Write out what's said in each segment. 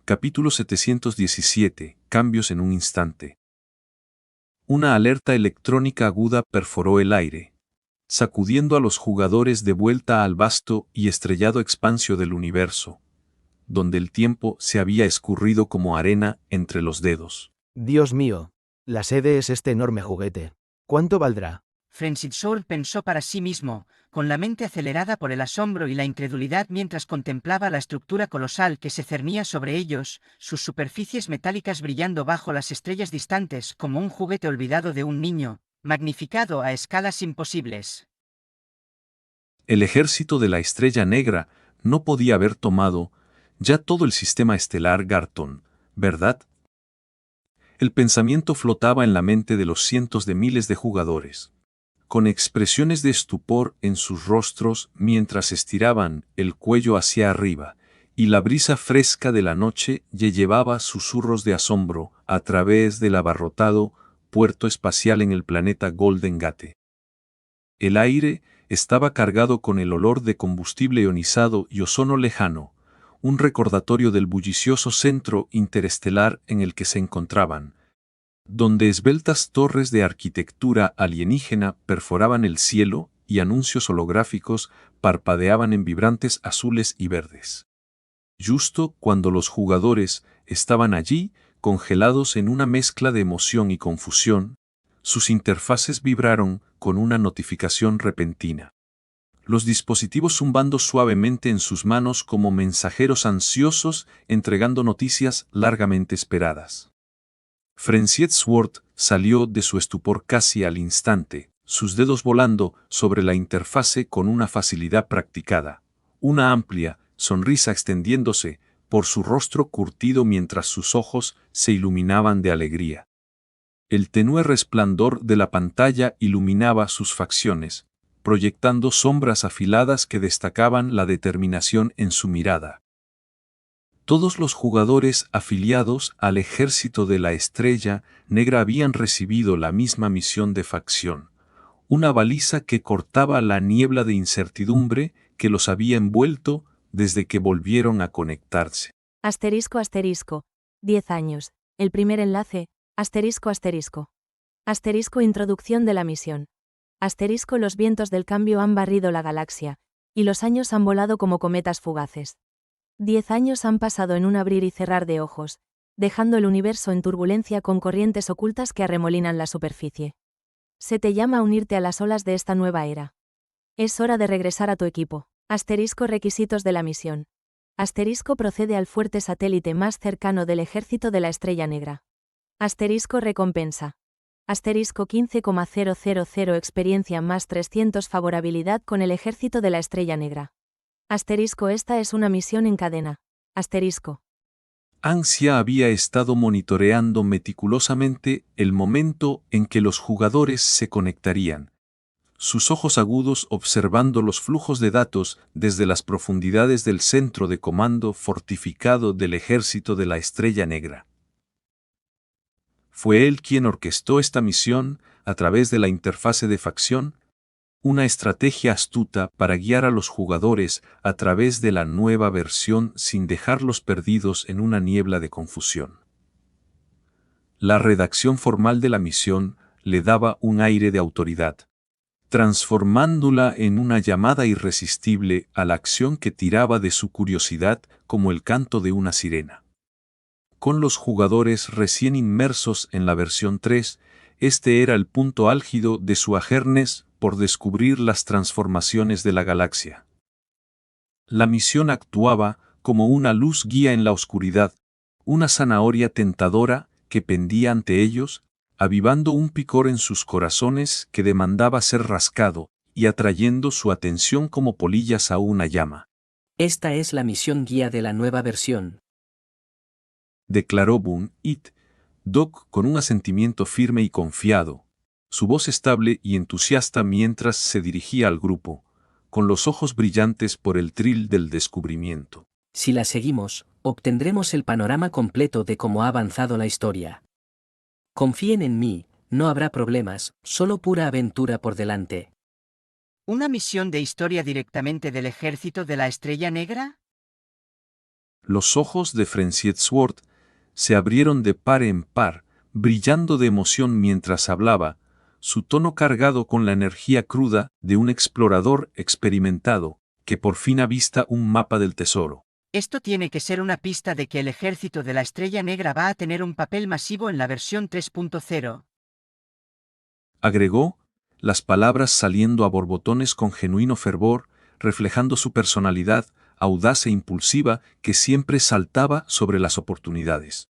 Capítulo 717. Cambios en un instante. Una alerta electrónica aguda perforó el aire, sacudiendo a los jugadores de vuelta al vasto y estrellado expanso del universo, donde el tiempo se había escurrido como arena entre los dedos. Dios mío, la sede es este enorme juguete. ¿Cuánto valdrá? Frensitsur pensó para sí mismo, con la mente acelerada por el asombro y la incredulidad mientras contemplaba la estructura colosal que se cernía sobre ellos, sus superficies metálicas brillando bajo las estrellas distantes como un juguete olvidado de un niño, magnificado a escalas imposibles. El ejército de la Estrella Negra no podía haber tomado ya todo el sistema estelar Garton, ¿verdad? El pensamiento flotaba en la mente de los cientos de miles de jugadores, con expresiones de estupor en sus rostros mientras estiraban el cuello hacia arriba, y la brisa fresca de la noche llevaba susurros de asombro a través del abarrotado puerto espacial en el planeta Golden Gate. El aire estaba cargado con el olor de combustible ionizado y ozono lejano, un recordatorio del bullicioso centro interestelar en el que se encontraban, donde esbeltas torres de arquitectura alienígena perforaban el cielo y anuncios holográficos parpadeaban en vibrantes azules y verdes. Justo cuando los jugadores estaban allí, congelados en una mezcla de emoción y confusión, sus interfaces vibraron con una notificación repentina. Los dispositivos zumbando suavemente en sus manos como mensajeros ansiosos entregando noticias largamente esperadas. Frensitsworth salió de su estupor casi al instante, sus dedos volando sobre la interfase con una facilidad practicada, una amplia sonrisa extendiéndose por su rostro curtido mientras sus ojos se iluminaban de alegría. El tenue resplandor de la pantalla iluminaba sus facciones, proyectando sombras afiladas que destacaban la determinación en su mirada. Todos los jugadores afiliados al ejército de la Estrella Negra habían recibido la misma misión de facción, una baliza que cortaba la niebla de incertidumbre que los había envuelto desde que volvieron a conectarse. *** 10 años. El primer enlace. *** Introducción de la misión. * Los vientos del cambio han barrido la galaxia, y los años han volado como cometas fugaces. 10 años han pasado en un abrir y cerrar de ojos, dejando el universo en turbulencia con corrientes ocultas que arremolinan la superficie. Se te llama a unirte a las olas de esta nueva era. Es hora de regresar a tu equipo. Requisitos de la misión. Procede al fuerte satélite más cercano del ejército de la Estrella Negra. Recompensa. 15,000 experiencia más 300 favorabilidad con el ejército de la Estrella Negra. Esta es una misión en cadena. Ansia había estado monitoreando meticulosamente el momento en que los jugadores se conectarían, sus ojos agudos observando los flujos de datos desde las profundidades del centro de comando fortificado del ejército de la Estrella Negra. Fue él quien orquestó esta misión a través de la interfase de facción, una estrategia astuta para guiar a los jugadores a través de la nueva versión sin dejarlos perdidos en una niebla de confusión. La redacción formal de la misión le daba un aire de autoridad, transformándola en una llamada irresistible a la acción que tiraba de su curiosidad como el canto de una sirena. Con los jugadores recién inmersos en la versión 3, este era el punto álgido de su ajernes por descubrir las transformaciones de la galaxia. La misión actuaba como una luz guía en la oscuridad, una zanahoria tentadora que pendía ante ellos, avivando un picor en sus corazones que demandaba ser rascado y atrayendo su atención como polillas a una llama. Esta es la misión guía de la nueva versión, declaró Boone-It, Doc con un asentimiento firme y confiado, su voz estable y entusiasta mientras se dirigía al grupo, con los ojos brillantes por el thrill del descubrimiento. Si la seguimos, obtendremos el panorama completo de cómo ha avanzado la historia. Confíen en mí, no habrá problemas, solo pura aventura por delante. ¿Una misión de historia directamente del ejército de la Estrella Negra? Los ojos de Frenziet Sword se abrieron de par en par, brillando de emoción mientras hablaba, su tono cargado con la energía cruda de un explorador experimentado, que por fin avista un mapa del tesoro. Esto tiene que ser una pista de que el ejército de la Estrella Negra va a tener un papel masivo en la versión 3.0. Agregó, las palabras saliendo a borbotones con genuino fervor, reflejando su personalidad, audaz e impulsiva, que siempre saltaba sobre las oportunidades.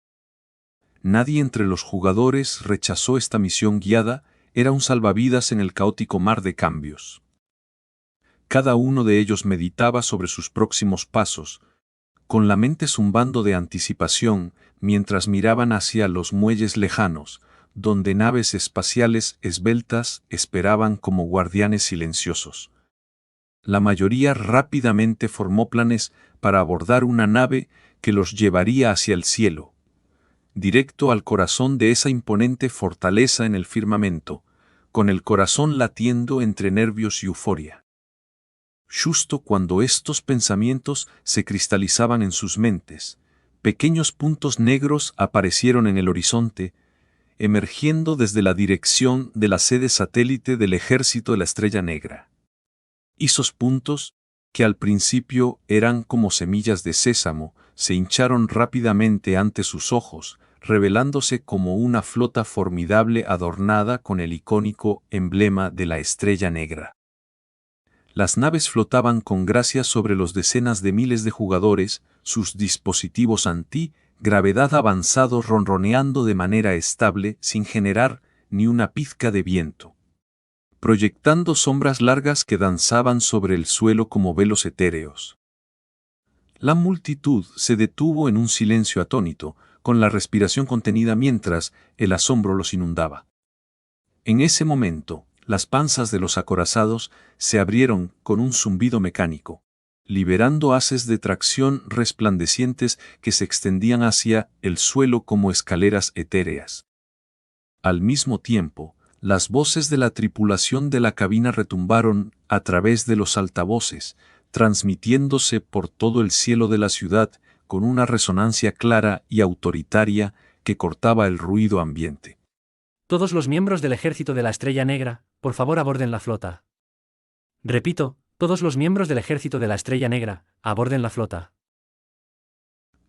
Nadie entre los jugadores rechazó esta misión guiada, era un salvavidas en el caótico mar de cambios. Cada uno de ellos meditaba sobre sus próximos pasos, con la mente zumbando de anticipación, mientras miraban hacia los muelles lejanos, donde naves espaciales esbeltas esperaban como guardianes silenciosos. La mayoría rápidamente formó planes para abordar una nave que los llevaría hacia el cielo, directo al corazón de esa imponente fortaleza en el firmamento, con el corazón latiendo entre nervios y euforia. Justo cuando estos pensamientos se cristalizaban en sus mentes, pequeños puntos negros aparecieron en el horizonte, emergiendo desde la dirección de la sede satélite del ejército de la Estrella Negra. Esos puntos, que al principio eran como semillas de sésamo, se hincharon rápidamente ante sus ojos, revelándose como una flota formidable adornada con el icónico emblema de la Estrella Negra. Las naves flotaban con gracia sobre los decenas de miles de jugadores, sus dispositivos anti-gravedad avanzados ronroneando de manera estable sin generar ni una pizca de viento, proyectando sombras largas que danzaban sobre el suelo como velos etéreos. La multitud se detuvo en un silencio atónito, con la respiración contenida mientras el asombro los inundaba. En ese momento, las panzas de los acorazados se abrieron con un zumbido mecánico, liberando haces de tracción resplandecientes que se extendían hacia el suelo como escaleras etéreas. Al mismo tiempo, las voces de la tripulación de la cabina retumbaron a través de los altavoces, transmitiéndose por todo el cielo de la ciudad con una resonancia clara y autoritaria que cortaba el ruido ambiente. Todos los miembros del ejército de la Estrella Negra, por favor aborden la flota. Repito, todos los miembros del ejército de la Estrella Negra, aborden la flota.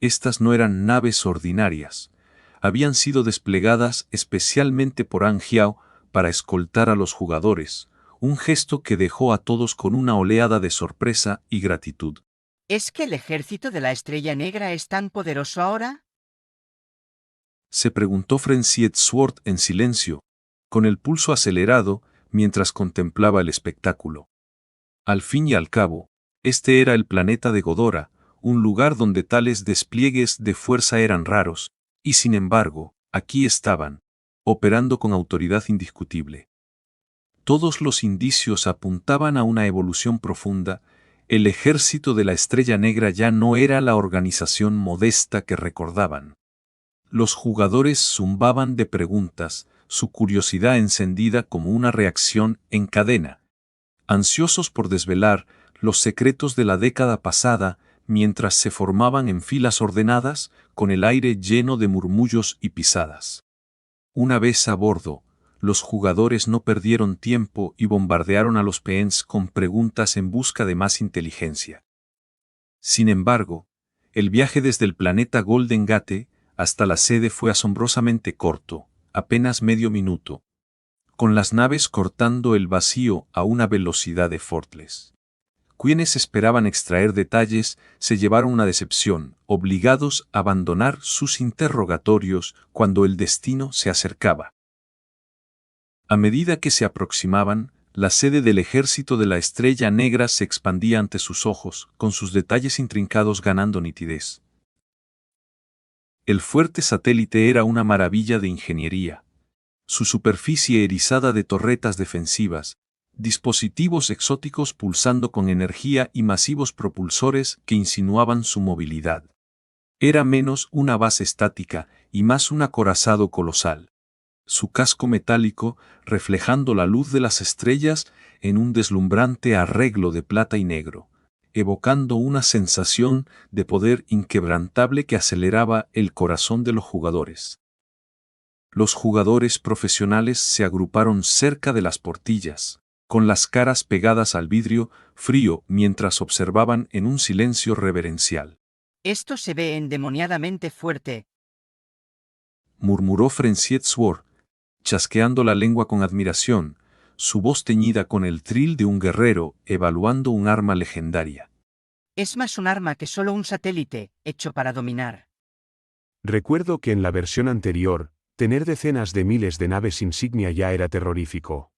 Estas no eran naves ordinarias. Habían sido desplegadas especialmente por An Jiao para escoltar a los jugadores, un gesto que dejó a todos con una oleada de sorpresa y gratitud. ¿Es que el ejército de la Estrella Negra es tan poderoso ahora? Se preguntó Frenziet Sword en silencio, con el pulso acelerado, mientras contemplaba el espectáculo. Al fin y al cabo, este era el planeta de Godora, un lugar donde tales despliegues de fuerza eran raros, y sin embargo, aquí estaban, operando con autoridad indiscutible. Todos los indicios apuntaban a una evolución profunda. El ejército de la Estrella Negra ya no era la organización modesta que recordaban. Los jugadores zumbaban de preguntas, su curiosidad encendida como una reacción en cadena, ansiosos por desvelar los secretos de la década pasada mientras se formaban en filas ordenadas con el aire lleno de murmullos y pisadas. Una vez a bordo, los jugadores no perdieron tiempo y bombardearon a los PENs con preguntas en busca de más inteligencia. Sin embargo, el viaje desde el planeta Golden Gate hasta la sede fue asombrosamente corto, apenas medio minuto, con las naves cortando el vacío a una velocidad de Fortless. Quienes esperaban extraer detalles se llevaron una decepción, obligados a abandonar sus interrogatorios cuando el destino se acercaba. A medida que se aproximaban, la sede del ejército de la Estrella Negra se expandía ante sus ojos, con sus detalles intrincados ganando nitidez. El fuerte satélite era una maravilla de ingeniería. Su superficie erizada de torretas defensivas, dispositivos exóticos pulsando con energía y masivos propulsores que insinuaban su movilidad. Era menos una base estática y más un acorazado colosal. Su casco metálico reflejando la luz de las estrellas en un deslumbrante arreglo de plata y negro, evocando una sensación de poder inquebrantable que aceleraba el corazón de los jugadores. Los jugadores profesionales se agruparon cerca de las portillas, con las caras pegadas al vidrio frío mientras observaban en un silencio reverencial. Esto se ve endemoniadamente fuerte, Murmuró Frensietzwort, chasqueando la lengua con admiración, su voz teñida con el tril de un guerrero evaluando un arma legendaria. es más un arma que solo un satélite, hecho para dominar. Recuerdo que en la versión anterior, tener decenas de miles de naves insignia ya era terrorífico.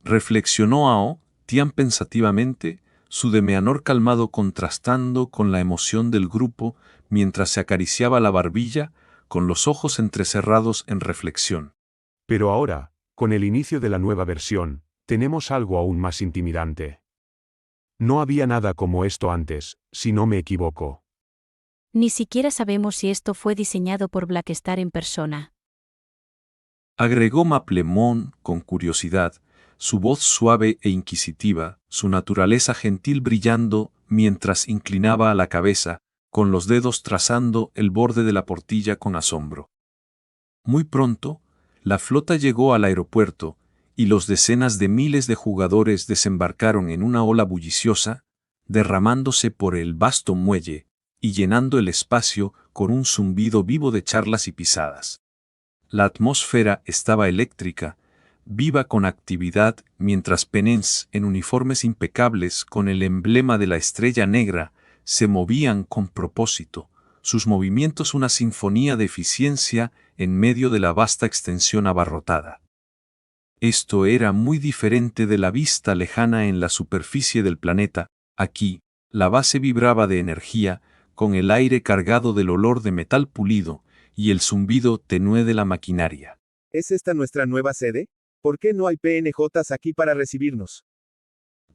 Reflexionó Ao, Tian pensativamente, su demeanor calmado contrastando con la emoción del grupo mientras se acariciaba la barbilla, con los ojos entrecerrados en reflexión. Pero ahora, con el inicio de la nueva versión, tenemos algo aún más intimidante. No había nada como esto antes, si no me equivoco. Ni siquiera sabemos si esto fue diseñado por Blackstar en persona. Agregó Maplemon con curiosidad, su voz suave e inquisitiva, su naturaleza gentil brillando mientras inclinaba la cabeza, con los dedos trazando el borde de la portilla con asombro. Muy pronto, la flota llegó al aeropuerto, y los decenas de miles de jugadores desembarcaron en una ola bulliciosa, derramándose por el vasto muelle, y llenando el espacio con un zumbido vivo de charlas y pisadas. La atmósfera estaba eléctrica, viva con actividad, mientras Penance, en uniformes impecables con el emblema de la estrella negra, se movían con propósito, sus movimientos una sinfonía de eficiencia en medio de la vasta extensión abarrotada. Esto era muy diferente de la vista lejana en la superficie del planeta. Aquí, la base vibraba de energía, con el aire cargado del olor de metal pulido y el zumbido tenue de la maquinaria. ¿Es esta nuestra nueva sede? ¿Por qué no hay PNJs aquí para recibirnos?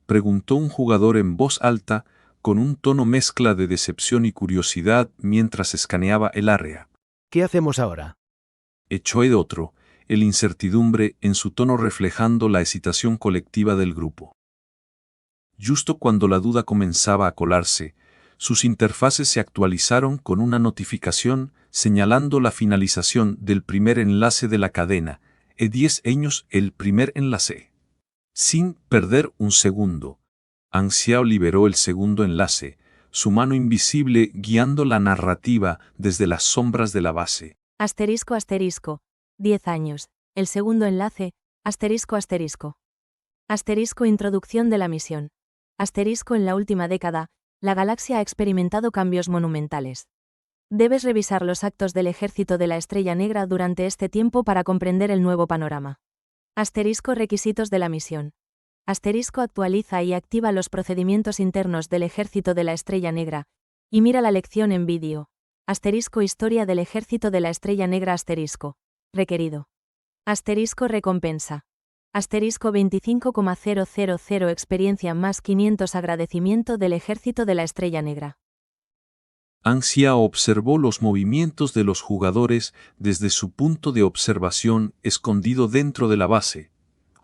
Preguntó un jugador en voz alta, con un tono mezcla de decepción y curiosidad mientras escaneaba el área. ¿Qué hacemos ahora? Echó el otro, el incertidumbre en su tono reflejando la excitación colectiva del grupo. Justo cuando la duda comenzaba a colarse, sus interfaces se actualizaron con una notificación señalando la finalización del primer enlace de la cadena, 10 años el primer enlace. Sin perder un segundo, Anxiao liberó el segundo enlace, su mano invisible guiando la narrativa desde las sombras de la base. Asterisco. 10 años. El segundo enlace. Asterisco. Asterisco. Introducción de la misión. Asterisco. En la última década, la galaxia ha experimentado cambios monumentales. Debes revisar los actos del Ejército de la Estrella Negra durante este tiempo para comprender el nuevo panorama. Asterisco. Requisitos de la misión. Asterisco. Actualiza y activa los procedimientos internos del Ejército de la Estrella Negra, y mira la lección en vídeo. Asterisco. Historia del Ejército de la Estrella Negra. Asterisco. Requerido. Asterisco. Recompensa. Asterisco 25,000 experiencia más 500 agradecimiento del Ejército de la Estrella Negra. Anxiao observó los movimientos de los jugadores desde su punto de observación escondido dentro de la base,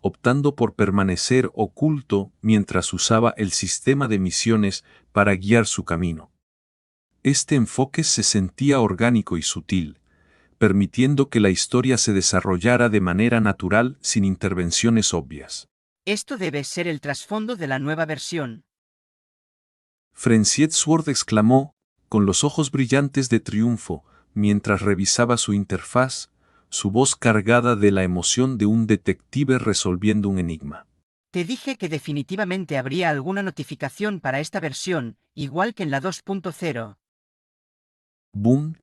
optando por permanecer oculto mientras usaba el sistema de misiones para guiar su camino. Este enfoque se sentía orgánico y sutil, permitiendo que la historia se desarrollara de manera natural sin intervenciones obvias. Esto debe ser el trasfondo de la nueva versión. Frensietzwort exclamó, con los ojos brillantes de triunfo, mientras revisaba su interfaz, su voz cargada de la emoción de un detective resolviendo un enigma. Te dije que definitivamente habría alguna notificación para esta versión, igual que en la 2.0. Boom,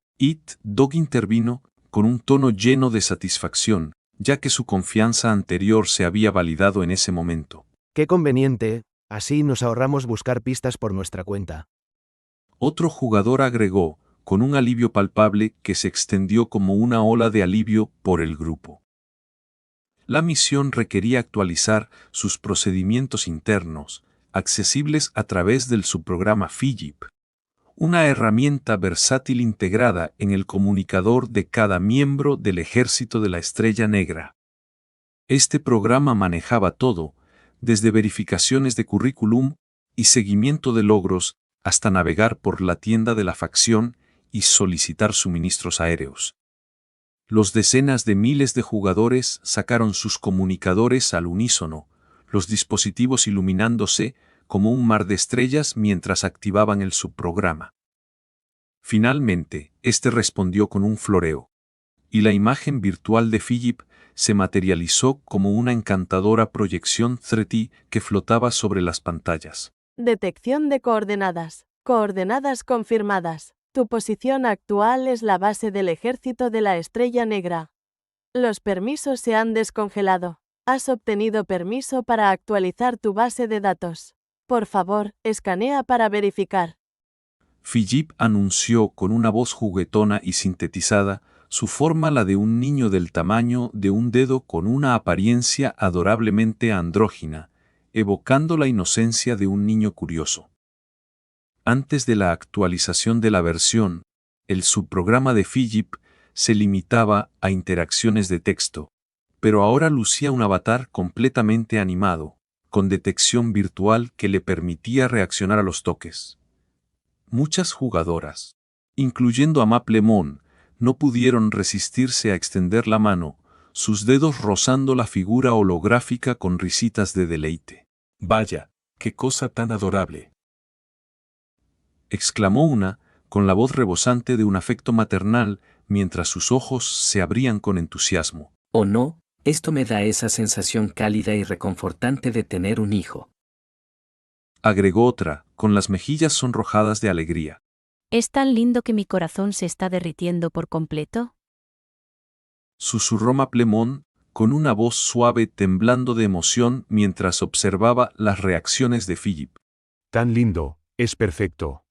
Dog intervino, con un tono lleno de satisfacción, ya que su confianza anterior se había validado en ese momento. Qué conveniente, así nos ahorramos buscar pistas por nuestra cuenta. Otro jugador agregó, con un alivio palpable que se extendió como una ola de alivio por el grupo. La misión requería actualizar sus procedimientos internos, accesibles a través del subprograma FIGIP, una herramienta versátil integrada en el comunicador de cada miembro del Ejército de la Estrella Negra. Este programa manejaba todo, desde verificaciones de currículum y seguimiento de logros, hasta navegar por la tienda de la facción y solicitar suministros aéreos. Los decenas de miles de jugadores sacaron sus comunicadores al unísono, los dispositivos iluminándose como un mar de estrellas mientras activaban el subprograma. Finalmente, este respondió con un floreo, y la imagen virtual de Philip se materializó como una encantadora proyección 3D que flotaba sobre las pantallas. Detección de coordenadas. Coordenadas confirmadas. Tu posición actual es la base del ejército de la Estrella Negra. Los permisos se han descongelado. Has obtenido permiso para actualizar tu base de datos. Por favor, escanea para verificar. Philip anunció con una voz juguetona y sintetizada, su forma la de un niño del tamaño de un dedo con una apariencia adorablemente andrógina, evocando la inocencia de un niño curioso. Antes de la actualización de la versión, el subprograma de Philip se limitaba a interacciones de texto, pero ahora lucía un avatar completamente animado, con detección virtual que le permitía reaccionar a los toques. Muchas jugadoras, incluyendo a Maplemon, no pudieron resistirse a extender la mano, sus dedos rozando la figura holográfica con risitas de deleite. «Vaya, qué cosa tan adorable», exclamó una, con la voz rebosante de un afecto maternal, mientras sus ojos se abrían con entusiasmo. «Oh no, esto me da esa sensación cálida y reconfortante de tener un hijo», agregó otra, con las mejillas sonrojadas de alegría. ¿Es tan lindo que mi corazón se está derritiendo por completo? Susurró Maplemon, con una voz suave temblando de emoción mientras observaba las reacciones de Philip. Tan lindo, es perfecto.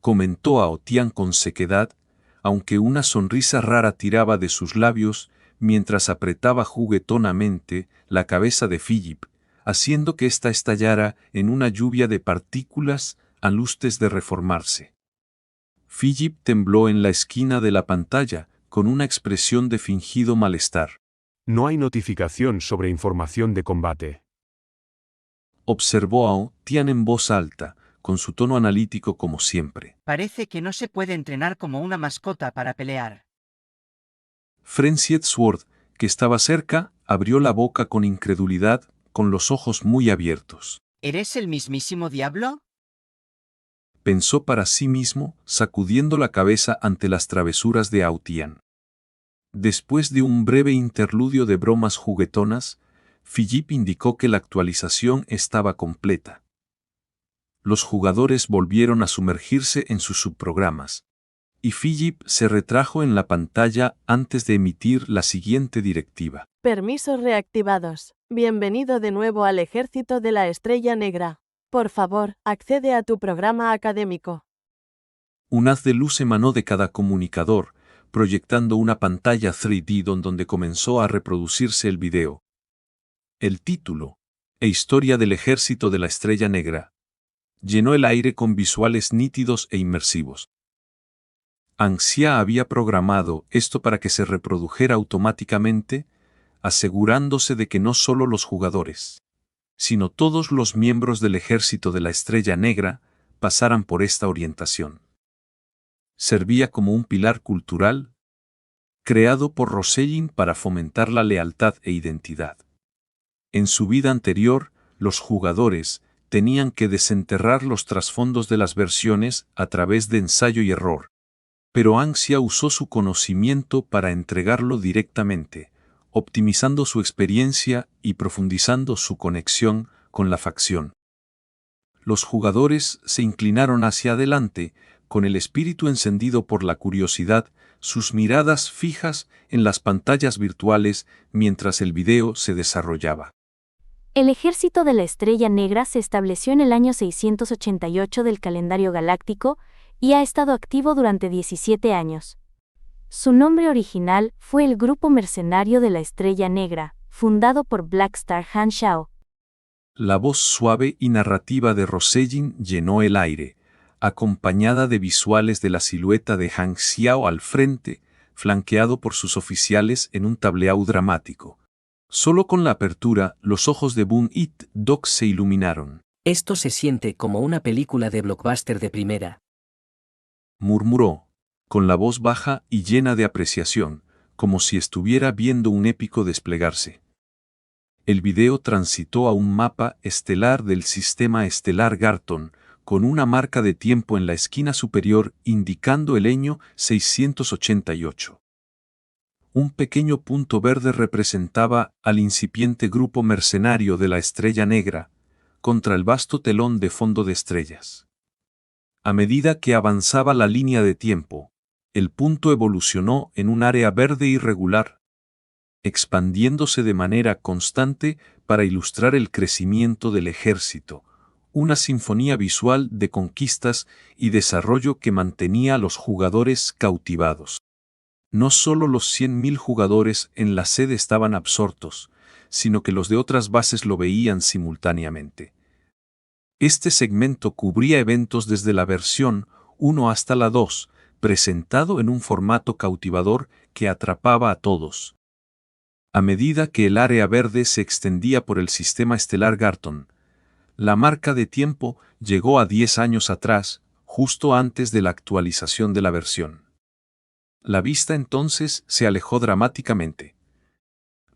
Comentó Aotian con sequedad, aunque una sonrisa rara tiraba de sus labios mientras apretaba juguetonamente la cabeza de Philip, haciendo que ésta estallara en una lluvia de partículas antes de reformarse. Philip tembló en la esquina de la pantalla, con una expresión de fingido malestar. No hay notificación sobre información de combate. Observó a Aotian en voz alta, con su tono analítico como siempre. Parece que no se puede entrenar como una mascota para pelear. Frenzied Sword, que estaba cerca, abrió la boca con incredulidad, con los ojos muy abiertos. ¿Eres el mismísimo diablo? Pensó para sí mismo, sacudiendo la cabeza ante las travesuras de Aotian. Después de un breve interludio de bromas juguetonas, Philip indicó que la actualización estaba completa. Los jugadores volvieron a sumergirse en sus subprogramas, y Philip se retrajo en la pantalla antes de emitir la siguiente directiva. Permisos reactivados. Bienvenido de nuevo al ejército de la Estrella Negra. Por favor, accede a tu programa académico. Un haz de luz emanó de cada comunicador, proyectando una pantalla 3D donde comenzó a reproducirse el video. El título, e historia del ejército de la Estrella Negra, llenó el aire con visuales nítidos e inmersivos. Anxia había programado esto para que se reprodujera automáticamente, asegurándose de que no solo los jugadores, sino todos los miembros del ejército de la Estrella Negra pasaran por esta orientación. Servía como un pilar cultural, creado por Rosellin para fomentar la lealtad e identidad. En su vida anterior, los jugadores tenían que desenterrar los trasfondos de las versiones a través de ensayo y error, pero Anxia usó su conocimiento para entregarlo directamente, optimizando su experiencia y profundizando su conexión con la facción. Los jugadores se inclinaron hacia adelante, con el espíritu encendido por la curiosidad, sus miradas fijas en las pantallas virtuales mientras el video se desarrollaba. El ejército de la Estrella Negra se estableció en el año 688 del calendario galáctico y ha estado activo durante 17 años. Su nombre original fue el Grupo Mercenario de la Estrella Negra, fundado por Blackstar Han Shao. La voz suave y narrativa de Rosellin llenó el aire, acompañada de visuales de la silueta de Han Xiao al frente, flanqueado por sus oficiales en un tableau dramático. Solo con la apertura, los ojos de Bun It Dok se iluminaron. Esto se siente como una película de blockbuster de primera. Murmuró, con la voz baja y llena de apreciación, como si estuviera viendo un épico desplegarse. El video transitó a un mapa estelar del sistema estelar Garton, con una marca de tiempo en la esquina superior indicando el año 688. Un pequeño punto verde representaba al incipiente grupo mercenario de la Estrella Negra, contra el vasto telón de fondo de estrellas. A medida que avanzaba la línea de tiempo, el punto evolucionó en un área verde irregular, expandiéndose de manera constante para ilustrar el crecimiento del ejército, una sinfonía visual de conquistas y desarrollo que mantenía a los jugadores cautivados. No solo los 100.000 jugadores en la sede estaban absortos, sino que los de otras bases lo veían simultáneamente. Este segmento cubría eventos desde la versión 1 hasta la 2, presentado en un formato cautivador que atrapaba a todos. A medida que el área verde se extendía por el sistema estelar Garton, la marca de tiempo llegó a 10 años atrás, justo antes de la actualización de la versión. La vista entonces se alejó dramáticamente,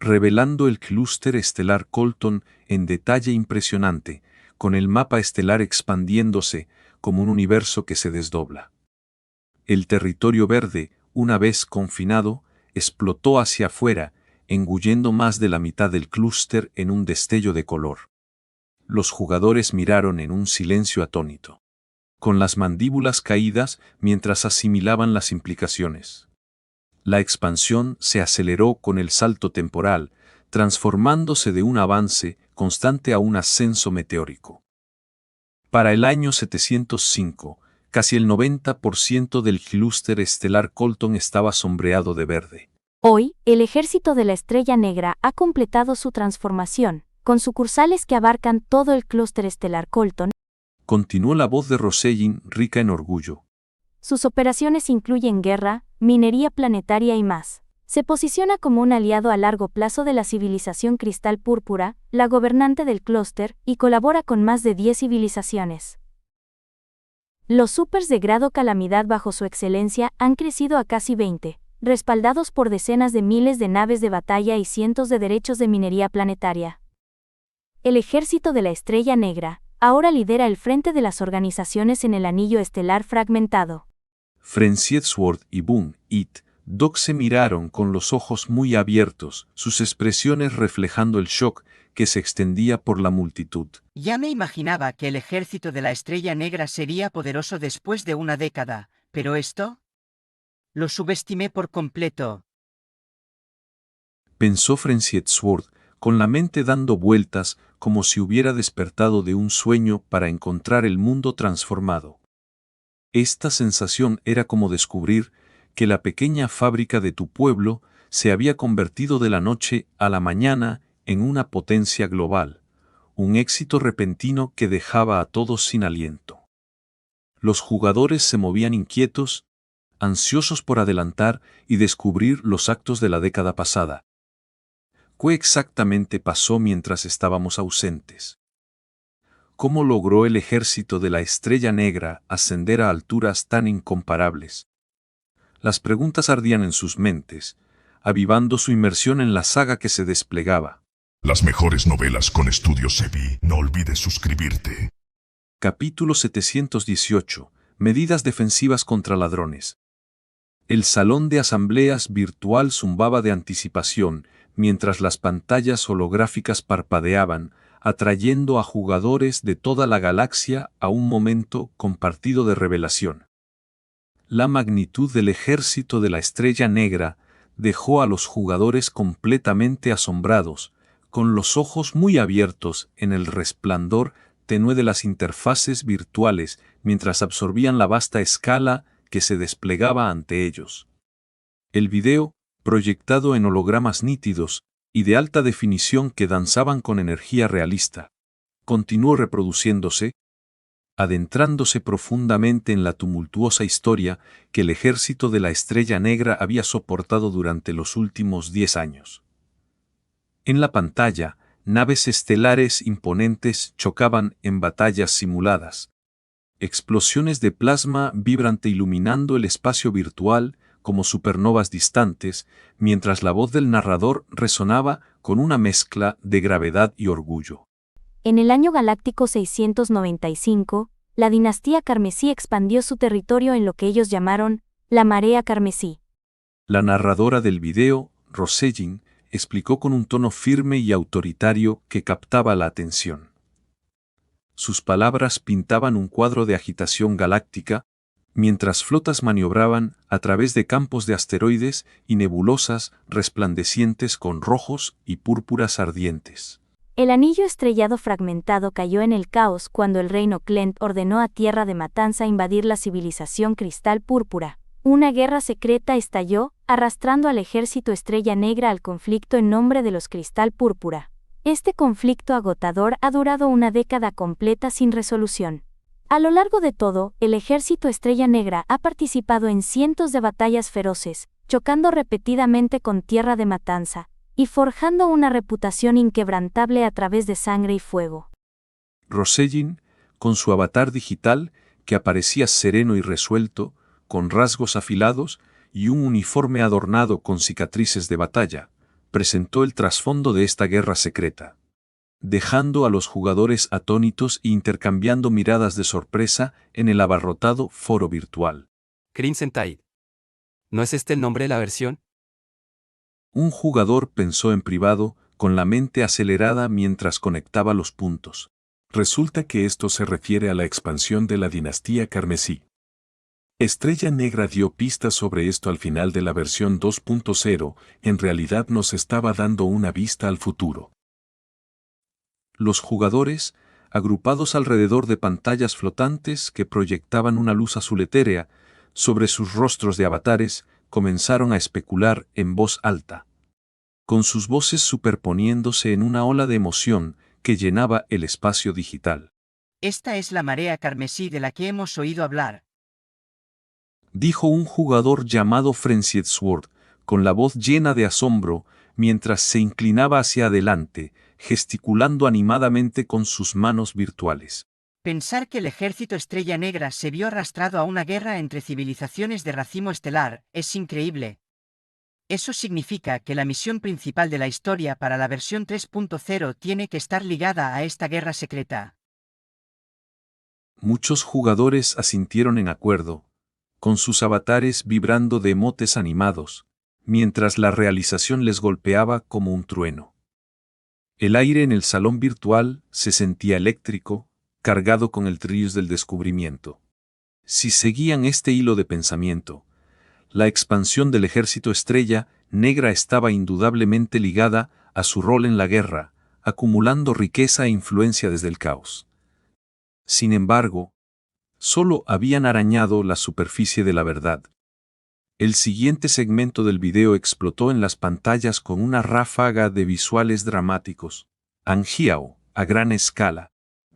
revelando el clúster estelar Colton en detalle impresionante, con el mapa estelar expandiéndose como un universo que se desdobla. El territorio verde, una vez confinado, explotó hacia afuera, engullendo más de la mitad del clúster en un destello de color. Los jugadores miraron en un silencio atónito, con las mandíbulas caídas mientras asimilaban las implicaciones. La expansión se aceleró con el salto temporal, transformándose de un avance constante a un ascenso meteórico. Para el año 705, casi el 90% del clúster estelar Colton estaba sombreado de verde. Hoy, el ejército de la Estrella Negra ha completado su transformación, con sucursales que abarcan todo el clúster estelar Colton. Continuó la voz de Rosellin, rica en orgullo. Sus operaciones incluyen guerra, minería planetaria y más. Se posiciona como un aliado a largo plazo de la civilización Cristal Púrpura, la gobernante del clúster, y colabora con más de 10 civilizaciones. Los supers de grado Calamidad bajo su excelencia han crecido a casi 20, respaldados por decenas de miles de naves de batalla y cientos de derechos de minería planetaria. El ejército de la Estrella Negra ahora lidera el frente de las organizaciones en el anillo estelar fragmentado. Frensiedsworth y Boone It Doc se miraron con los ojos muy abiertos, sus expresiones reflejando el shock que se extendía por la multitud. Ya me imaginaba que el ejército de la Estrella Negra sería poderoso después de una década, pero esto... lo subestimé por completo. Pensó Frensiedsworth, con la mente dando vueltas como si hubiera despertado de un sueño para encontrar el mundo transformado. Esta sensación era como descubrir que la pequeña fábrica de tu pueblo se había convertido de la noche a la mañana en una potencia global, un éxito repentino que dejaba a todos sin aliento. Los jugadores se movían inquietos, ansiosos por adelantar y descubrir los actos de la década pasada. ¿Qué exactamente pasó mientras estábamos ausentes? ¿Cómo logró el ejército de la Estrella Negra ascender a alturas tan incomparables? Las preguntas ardían en sus mentes, avivando su inmersión en la saga que se desplegaba. Las mejores novelas con Estudios Sebi. No olvides suscribirte. Capítulo 718. Medidas defensivas contra ladrones. El salón de asambleas virtual zumbaba de anticipación, mientras las pantallas holográficas parpadeaban, atrayendo a jugadores de toda la galaxia a un momento compartido de revelación. La magnitud del ejército de la Estrella Negra dejó a los jugadores completamente asombrados, con los ojos muy abiertos en el resplandor tenue de las interfaces virtuales mientras absorbían la vasta escala que se desplegaba ante ellos. El video, proyectado en hologramas nítidos y de alta definición que danzaban con energía realista, continuó reproduciéndose, adentrándose profundamente en la tumultuosa historia que el ejército de la Estrella Negra había soportado durante los últimos 10 años. En la pantalla, naves estelares imponentes chocaban en batallas simuladas. Explosiones de plasma vibrante iluminando el espacio virtual como supernovas distantes, mientras la voz del narrador resonaba con una mezcla de gravedad y orgullo. En el año galáctico 695, la dinastía carmesí expandió su territorio en lo que ellos llamaron la marea carmesí. La narradora del video, Rosellin, explicó con un tono firme y autoritario que captaba la atención. Sus palabras pintaban un cuadro de agitación galáctica, mientras flotas maniobraban a través de campos de asteroides y nebulosas resplandecientes con rojos y púrpuras ardientes. El anillo estrellado fragmentado cayó en el caos cuando el reino Clent ordenó a Tierra de Matanza invadir la civilización Cristal Púrpura. Una guerra secreta estalló, arrastrando al ejército Estrella Negra al conflicto en nombre de los Cristal Púrpura. Este conflicto agotador ha durado una década completa sin resolución. A lo largo de todo, el ejército Estrella Negra ha participado en cientos de batallas feroces, chocando repetidamente con Tierra de Matanza, y forjando una reputación inquebrantable a través de sangre y fuego. Rosellin, con su avatar digital, que aparecía sereno y resuelto, con rasgos afilados y un uniforme adornado con cicatrices de batalla, presentó el trasfondo de esta guerra secreta, dejando a los jugadores atónitos e intercambiando miradas de sorpresa en el abarrotado foro virtual. Crimson Tide. ¿No es este el nombre de la versión? Un jugador pensó en privado, con la mente acelerada mientras conectaba los puntos. Resulta que esto se refiere a la expansión de la dinastía carmesí. Estrella Negra dio pistas sobre esto al final de la versión 2.0, en realidad nos estaba dando una vista al futuro. Los jugadores, agrupados alrededor de pantallas flotantes que proyectaban una luz azul etérea sobre sus rostros de avatares, comenzaron a especular en voz alta, con sus voces superponiéndose en una ola de emoción que llenaba el espacio digital. Esta es la marea carmesí de la que hemos oído hablar, dijo un jugador llamado Frenzied Sword, con la voz llena de asombro, mientras se inclinaba hacia adelante, gesticulando animadamente con sus manos virtuales. Pensar que el ejército Estrella Negra se vio arrastrado a una guerra entre civilizaciones de racimo estelar es increíble. Eso significa que la misión principal de la historia para la versión 3.0 tiene que estar ligada a esta guerra secreta. Muchos jugadores asintieron en acuerdo, con sus avatares vibrando de emotes animados, mientras la realización les golpeaba como un trueno. El aire en el salón virtual se sentía eléctrico, cargado con el trillos del descubrimiento. Si seguían este hilo de pensamiento, la expansión del ejército Estrella Negra estaba indudablemente ligada a su rol en la guerra, acumulando riqueza e influencia desde el caos. Sin embargo, solo habían arañado la superficie de la verdad. El siguiente segmento del video explotó en las pantallas con una ráfaga de visuales dramáticos. Angiao, a gran escala,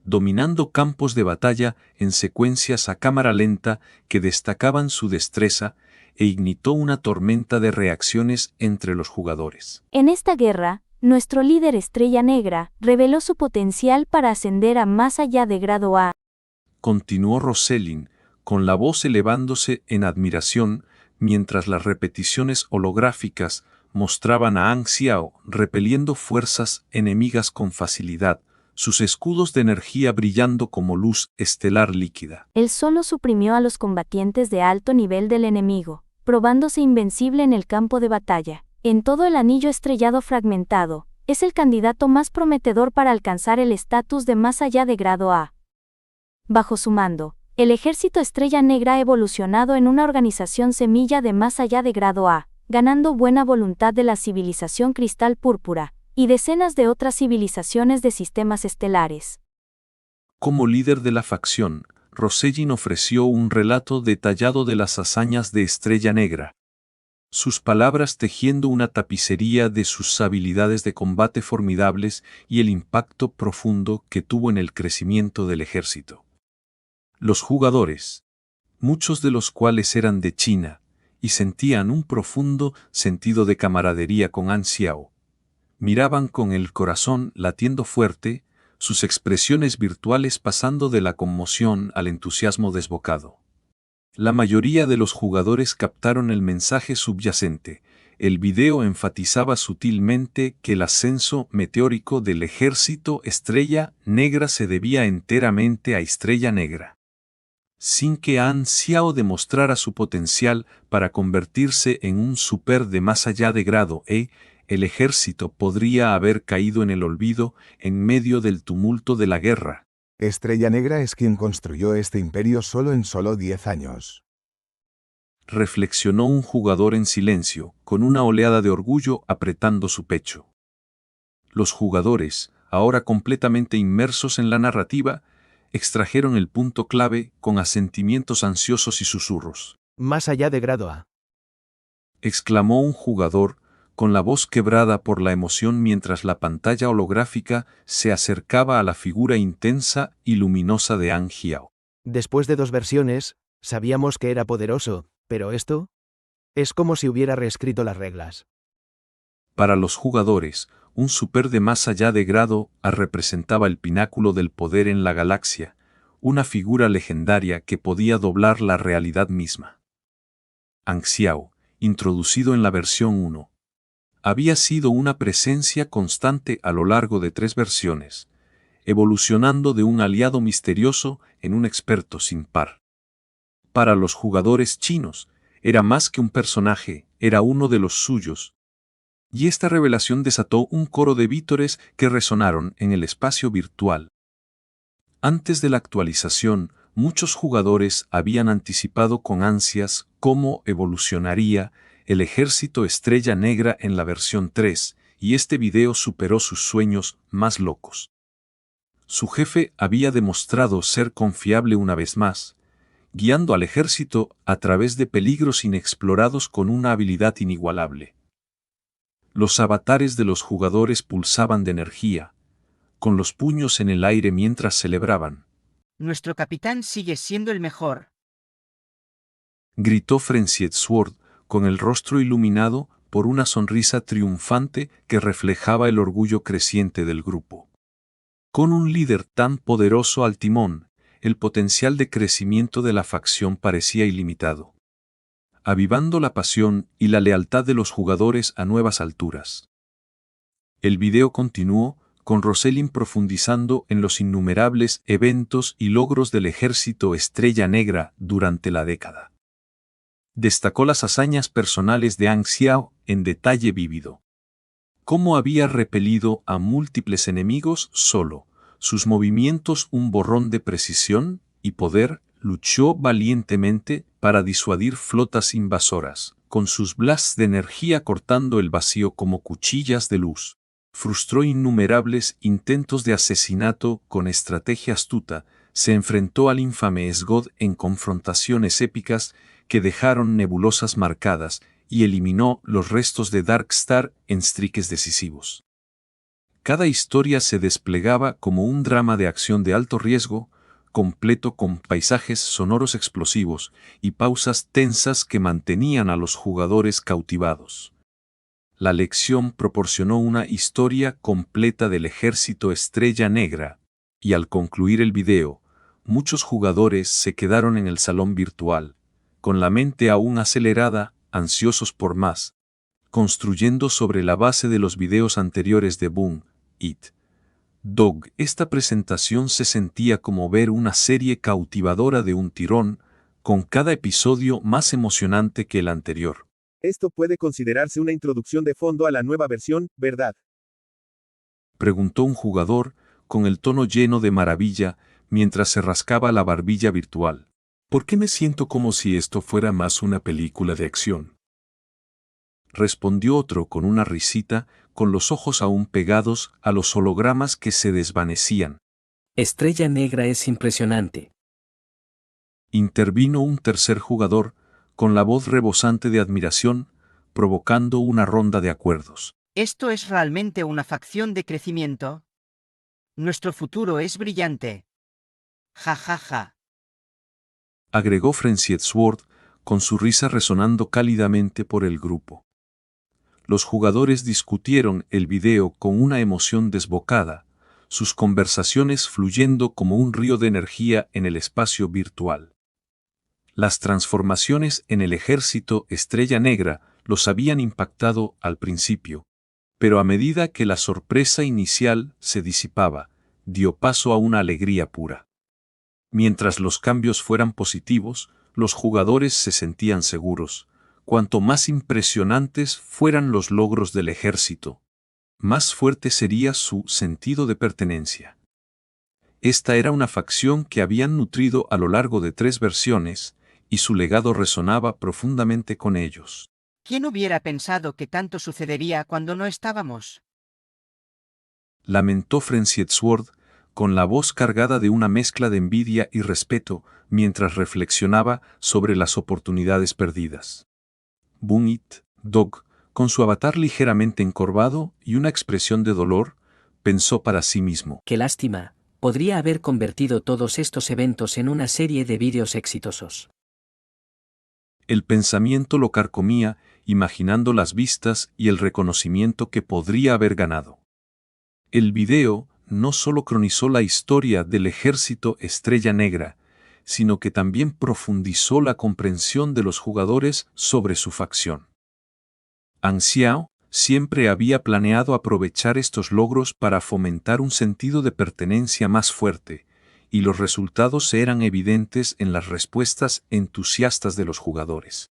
dominando campos de batalla en secuencias a cámara lenta que destacaban su destreza, e ignitó una tormenta de reacciones entre los jugadores. En esta guerra, nuestro líder Estrella Negra reveló su potencial para ascender a más allá de grado A. Continuó Rosellin, con la voz elevándose en admiración, mientras las repeticiones holográficas mostraban a Anxiao repeliendo fuerzas enemigas con facilidad, sus escudos de energía brillando como luz estelar líquida. Él solo suprimió a los combatientes de alto nivel del enemigo, probándose invencible en el campo de batalla. En todo el anillo estrellado fragmentado, es el candidato más prometedor para alcanzar el estatus de más allá de grado A. Bajo su mando, el ejército Estrella Negra ha evolucionado en una organización semilla de más allá de grado A, ganando buena voluntad de la civilización Cristal Púrpura, y decenas de otras civilizaciones de sistemas estelares. Como líder de la facción, Rosellin ofreció un relato detallado de las hazañas de Estrella Negra. Sus palabras tejiendo una tapicería de sus habilidades de combate formidables y el impacto profundo que tuvo en el crecimiento del ejército. Los jugadores, muchos de los cuales eran de China, y sentían un profundo sentido de camaradería con Anxiao, Miraban con el corazón latiendo fuerte, sus expresiones virtuales pasando de la conmoción al entusiasmo desbocado. La mayoría de los jugadores captaron el mensaje subyacente. El video enfatizaba sutilmente que el ascenso meteórico del ejército Estrella Negra se debía enteramente a Estrella Negra. Sin que Han Xiao demostrara su potencial para convertirse en un super de más allá de grado E, el ejército podría haber caído en el olvido en medio del tumulto de la guerra. Estrella Negra es quien construyó este imperio en solo 10 años. Reflexionó un jugador en silencio, con una oleada de orgullo apretando su pecho. Los jugadores, ahora completamente inmersos en la narrativa, extrajeron el punto clave con asentimientos ansiosos y susurros. Más allá de grado A. Exclamó un jugador, con la voz quebrada por la emoción mientras la pantalla holográfica se acercaba a la figura intensa y luminosa de Han Xiao. Después de 2 versiones, sabíamos que era poderoso, pero esto es como si hubiera reescrito las reglas. Para los jugadores, un super de más allá de grado A representaba el pináculo del poder en la galaxia, una figura legendaria que podía doblar la realidad misma. Han Xiao, introducido en la versión 1, había sido una presencia constante a lo largo de 3 versiones, evolucionando de un aliado misterioso en un experto sin par. Para los jugadores chinos, era más que un personaje, era uno de los suyos. Y esta revelación desató un coro de vítores que resonaron en el espacio virtual. Antes de la actualización, muchos jugadores habían anticipado con ansias cómo evolucionaría el ejército Estrella Negra en la versión 3, y este video superó sus sueños más locos. Su jefe había demostrado ser confiable una vez más, guiando al ejército a través de peligros inexplorados con una habilidad inigualable. Los avatares de los jugadores pulsaban de energía, con los puños en el aire mientras celebraban. Nuestro capitán sigue siendo el mejor. Gritó Frenzied Sword, con el rostro iluminado por una sonrisa triunfante que reflejaba el orgullo creciente del grupo. Con un líder tan poderoso al timón, el potencial de crecimiento de la facción parecía ilimitado, avivando la pasión y la lealtad de los jugadores a nuevas alturas. El video continuó, con Roselyn profundizando en los innumerables eventos y logros del ejército Estrella Negra durante la década. Destacó las hazañas personales de Han Xiao en detalle vívido. Cómo había repelido a múltiples enemigos solo, sus movimientos un borrón de precisión y poder, luchó valientemente para disuadir flotas invasoras, con sus blasts de energía cortando el vacío como cuchillas de luz. Frustró innumerables intentos de asesinato con estrategia astuta, se enfrentó al infame Sgod en confrontaciones épicas que dejaron nebulosas marcadas y eliminó los restos de Darkstar en strikes decisivos. Cada historia se desplegaba como un drama de acción de alto riesgo, completo con paisajes sonoros explosivos y pausas tensas que mantenían a los jugadores cautivados. La lección proporcionó una historia completa del ejército Estrella Negra, y al concluir el video, muchos jugadores se quedaron en el salón virtual, con la mente aún acelerada, ansiosos por más, construyendo sobre la base de los videos anteriores de Boom, It, Dog. Esta presentación se sentía como ver una serie cautivadora de un tirón, con cada episodio más emocionante que el anterior. Esto puede considerarse una introducción de fondo a la nueva versión, ¿verdad? Preguntó un jugador, con el tono lleno de maravilla, mientras se rascaba la barbilla virtual. ¿Por qué me siento como si esto fuera más una película de acción? Respondió otro con una risita, con los ojos aún pegados a los hologramas que se desvanecían. Estrella Negra es impresionante. Intervino un tercer jugador, con la voz rebosante de admiración, provocando una ronda de acuerdos. Esto es realmente una facción de crecimiento. Nuestro futuro es brillante. Ja ja ja. Agregó Frenzied Sword, con su risa resonando cálidamente por el grupo. Los jugadores discutieron el video con una emoción desbocada, sus conversaciones fluyendo como un río de energía en el espacio virtual. Las transformaciones en el ejército Estrella Negra los habían impactado al principio, pero a medida que la sorpresa inicial se disipaba, dio paso a una alegría pura. Mientras los cambios fueran positivos, los jugadores se sentían seguros. Cuanto más impresionantes fueran los logros del ejército, más fuerte sería su sentido de pertenencia. Esta era una facción que habían nutrido a lo largo de 3 versiones, y su legado resonaba profundamente con ellos. ¿Quién hubiera pensado que tanto sucedería cuando no estábamos? Lamentó Frenzied Sword, con la voz cargada de una mezcla de envidia y respeto, mientras reflexionaba sobre las oportunidades perdidas. Bunit, Dog, con su avatar ligeramente encorvado y una expresión de dolor, pensó para sí mismo. Qué lástima, podría haber convertido todos estos eventos en una serie de vídeos exitosos. El pensamiento lo carcomía, imaginando las vistas y el reconocimiento que podría haber ganado. El video no solo cronizó la historia del ejército Estrella Negra, sino que también profundizó la comprensión de los jugadores sobre su facción. Ang Xiao siempre había planeado aprovechar estos logros para fomentar un sentido de pertenencia más fuerte, y los resultados eran evidentes en las respuestas entusiastas de los jugadores.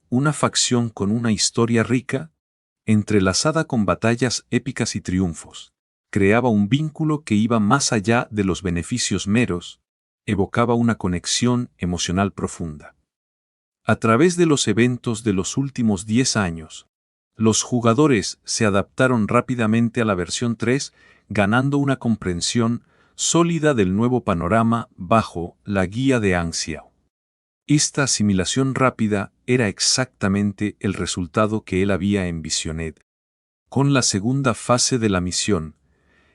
Una facción con una historia rica, entrelazada con batallas épicas y triunfos, creaba un vínculo que iba más allá de los beneficios meros, evocaba una conexión emocional profunda. A través de los eventos de los últimos 10 años, los jugadores se adaptaron rápidamente a la versión 3, ganando una comprensión sólida del nuevo panorama bajo la guía de Ang Xiao. Esta asimilación rápida era exactamente el resultado que él había envisionado. Con la segunda fase de la misión,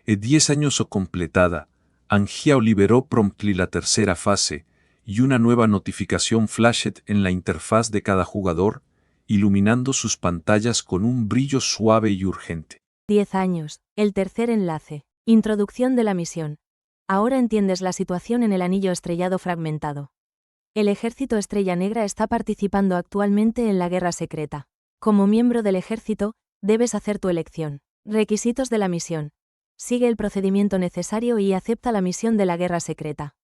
10 años o completada, Ang Xiao liberó promptly la tercera fase, y una nueva notificación flashed en la interfaz de cada jugador, iluminando sus pantallas con un brillo suave y urgente. 10 años, el tercer enlace. Introducción de la misión. Ahora entiendes la situación en el anillo estrellado fragmentado. El ejército Estrella Negra está participando actualmente en la guerra secreta. Como miembro del ejército, debes hacer tu elección. Requisitos de la misión. Sigue el procedimiento necesario y acepta la misión de la guerra secreta.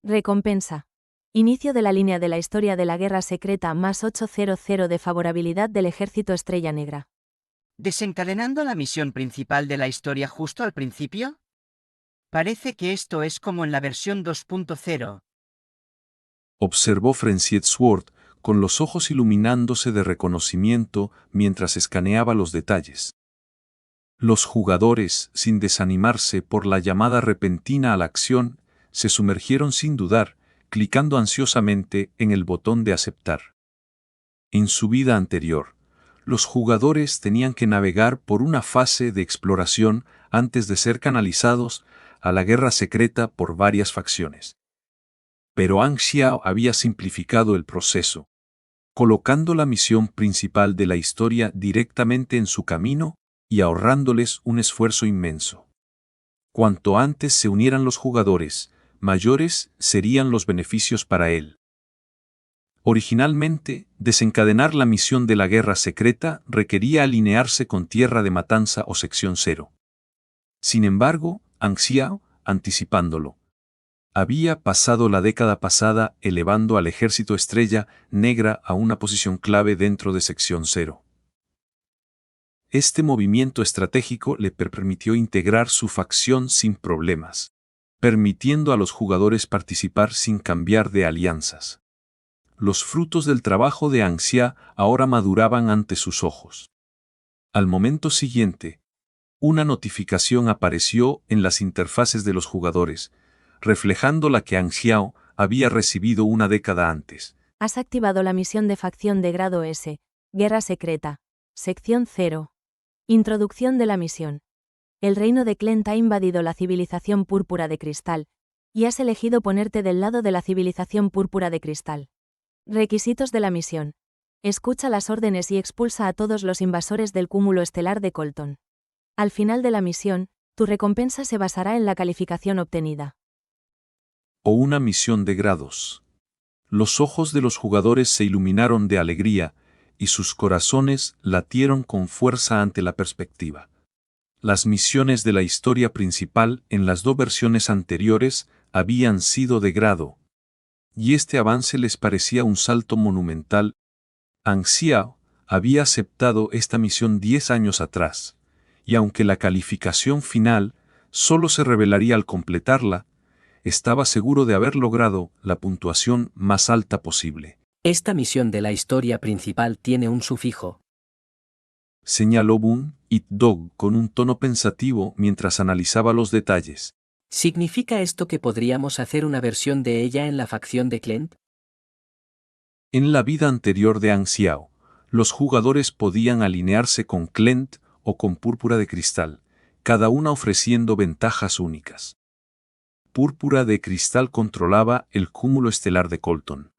Recompensa. Inicio de la línea de la historia de la guerra secreta más 800 de favorabilidad del ejército Estrella Negra. ¿Desencadenando la misión principal de la historia justo al principio? Parece que esto es como en la versión 2.0. Observó Frenzied Sword, con los ojos iluminándose de reconocimiento mientras escaneaba los detalles. Los jugadores, sin desanimarse por la llamada repentina a la acción, se sumergieron sin dudar, clicando ansiosamente en el botón de aceptar. En su vida anterior, los jugadores tenían que navegar por una fase de exploración antes de ser canalizados a la guerra secreta por varias facciones. Pero Ang Xiao había simplificado el proceso, colocando la misión principal de la historia directamente en su camino y ahorrándoles un esfuerzo inmenso. Cuanto antes se unieran los jugadores, mayores serían los beneficios para él. Originalmente, desencadenar la misión de la guerra secreta requería alinearse con Tierra de Matanza o Sección 0. Sin embargo, Ang Xiao, anticipándolo, había pasado la década pasada elevando al ejército Estrella Negra a una posición clave dentro de Sección 0. Este movimiento estratégico le permitió integrar su facción sin problemas, permitiendo a los jugadores participar sin cambiar de alianzas. Los frutos del trabajo de Ang Xiao ahora maduraban ante sus ojos. Al momento siguiente, una notificación apareció en las interfaces de los jugadores, reflejando la que Ang Xiao había recibido una década antes. Has activado la misión de facción de grado S, Guerra Secreta, Sección 0. Introducción de la misión. El reino de Clent ha invadido la civilización púrpura de cristal, y has elegido ponerte del lado de la civilización púrpura de cristal. Requisitos de la misión. Escucha las órdenes y expulsa a todos los invasores del cúmulo estelar de Colton. Al final de la misión, tu recompensa se basará en la calificación obtenida. O una misión de grados. Los ojos de los jugadores se iluminaron de alegría, y sus corazones latieron con fuerza ante la perspectiva. Las misiones de la historia principal en las dos versiones anteriores habían sido de grado, y este avance les parecía un salto monumental. Ang Xiao había aceptado esta misión 10 años atrás, y aunque la calificación final solo se revelaría al completarla, estaba seguro de haber logrado la puntuación más alta posible. Esta misión de la historia principal tiene un sufijo. Señaló Bun It Dog con un tono pensativo mientras analizaba los detalles. ¿Significa esto que podríamos hacer una versión de ella en la facción de Clent? En la vida anterior de Ang Xiao, los jugadores podían alinearse con Clent o con Púrpura de Cristal, cada una ofreciendo ventajas únicas. Púrpura de Cristal controlaba el cúmulo estelar de Colton,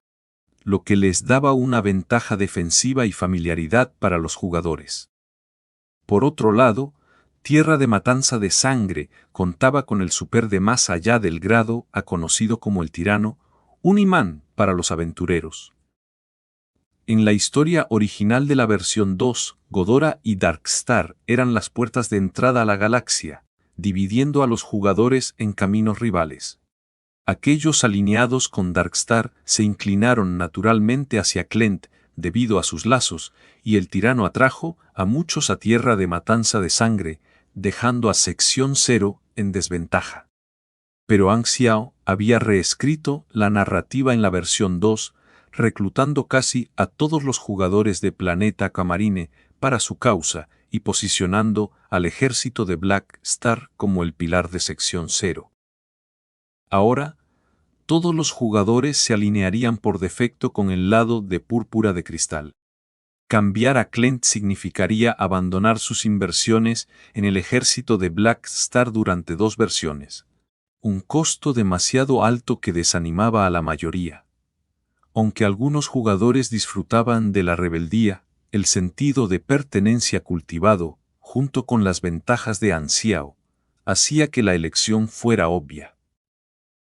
lo que les daba una ventaja defensiva y familiaridad para los jugadores. Por otro lado, Tierra de Matanza de Sangre contaba con el super de más allá del grado, conocido como el Tirano, un imán para los aventureros. En la historia original de la versión 2, Ghidorah y Darkstar eran las puertas de entrada a la galaxia, dividiendo a los jugadores en caminos rivales. Aquellos alineados con Darkstar se inclinaron naturalmente hacia Clent debido a sus lazos, y el tirano atrajo a muchos a Tierra de Matanza de Sangre, dejando a Sección 0 en desventaja. Pero Ang Xiao había reescrito la narrativa en la versión 2, reclutando casi a todos los jugadores de Planeta Camarine para su causa y posicionando al ejército de Black Star como el pilar de Sección 0. Ahora, todos los jugadores se alinearían por defecto con el lado de Púrpura de Cristal. Cambiar a Clent significaría abandonar sus inversiones en el ejército de Black Star durante 2 versiones. Un costo demasiado alto que desanimaba a la mayoría. Aunque algunos jugadores disfrutaban de la rebeldía, el sentido de pertenencia cultivado, junto con las ventajas de Ang Xiao, hacía que la elección fuera obvia.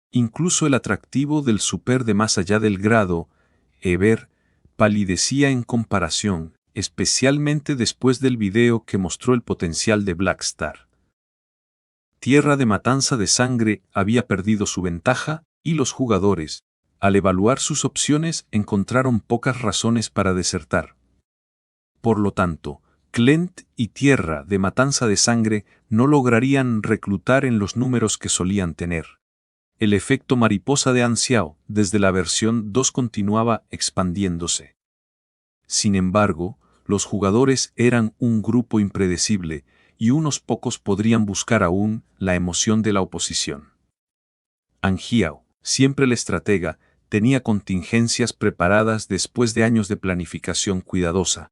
Incluso el atractivo del super de más allá del grado, Eber, palidecía en comparación, especialmente después del video que mostró el potencial de Black Star. Tierra de Matanza de Sangre había perdido su ventaja, y los jugadores, al evaluar sus opciones, encontraron pocas razones para desertar. Por lo tanto, Clent y Tierra de Matanza de Sangre no lograrían reclutar en los números que solían tener. El efecto mariposa de Ang Xiao desde la versión 2 continuaba expandiéndose. Sin embargo, los jugadores eran un grupo impredecible, y unos pocos podrían buscar aún la emoción de la oposición. Ang Xiao, siempre el estratega, tenía contingencias preparadas después de años de planificación cuidadosa.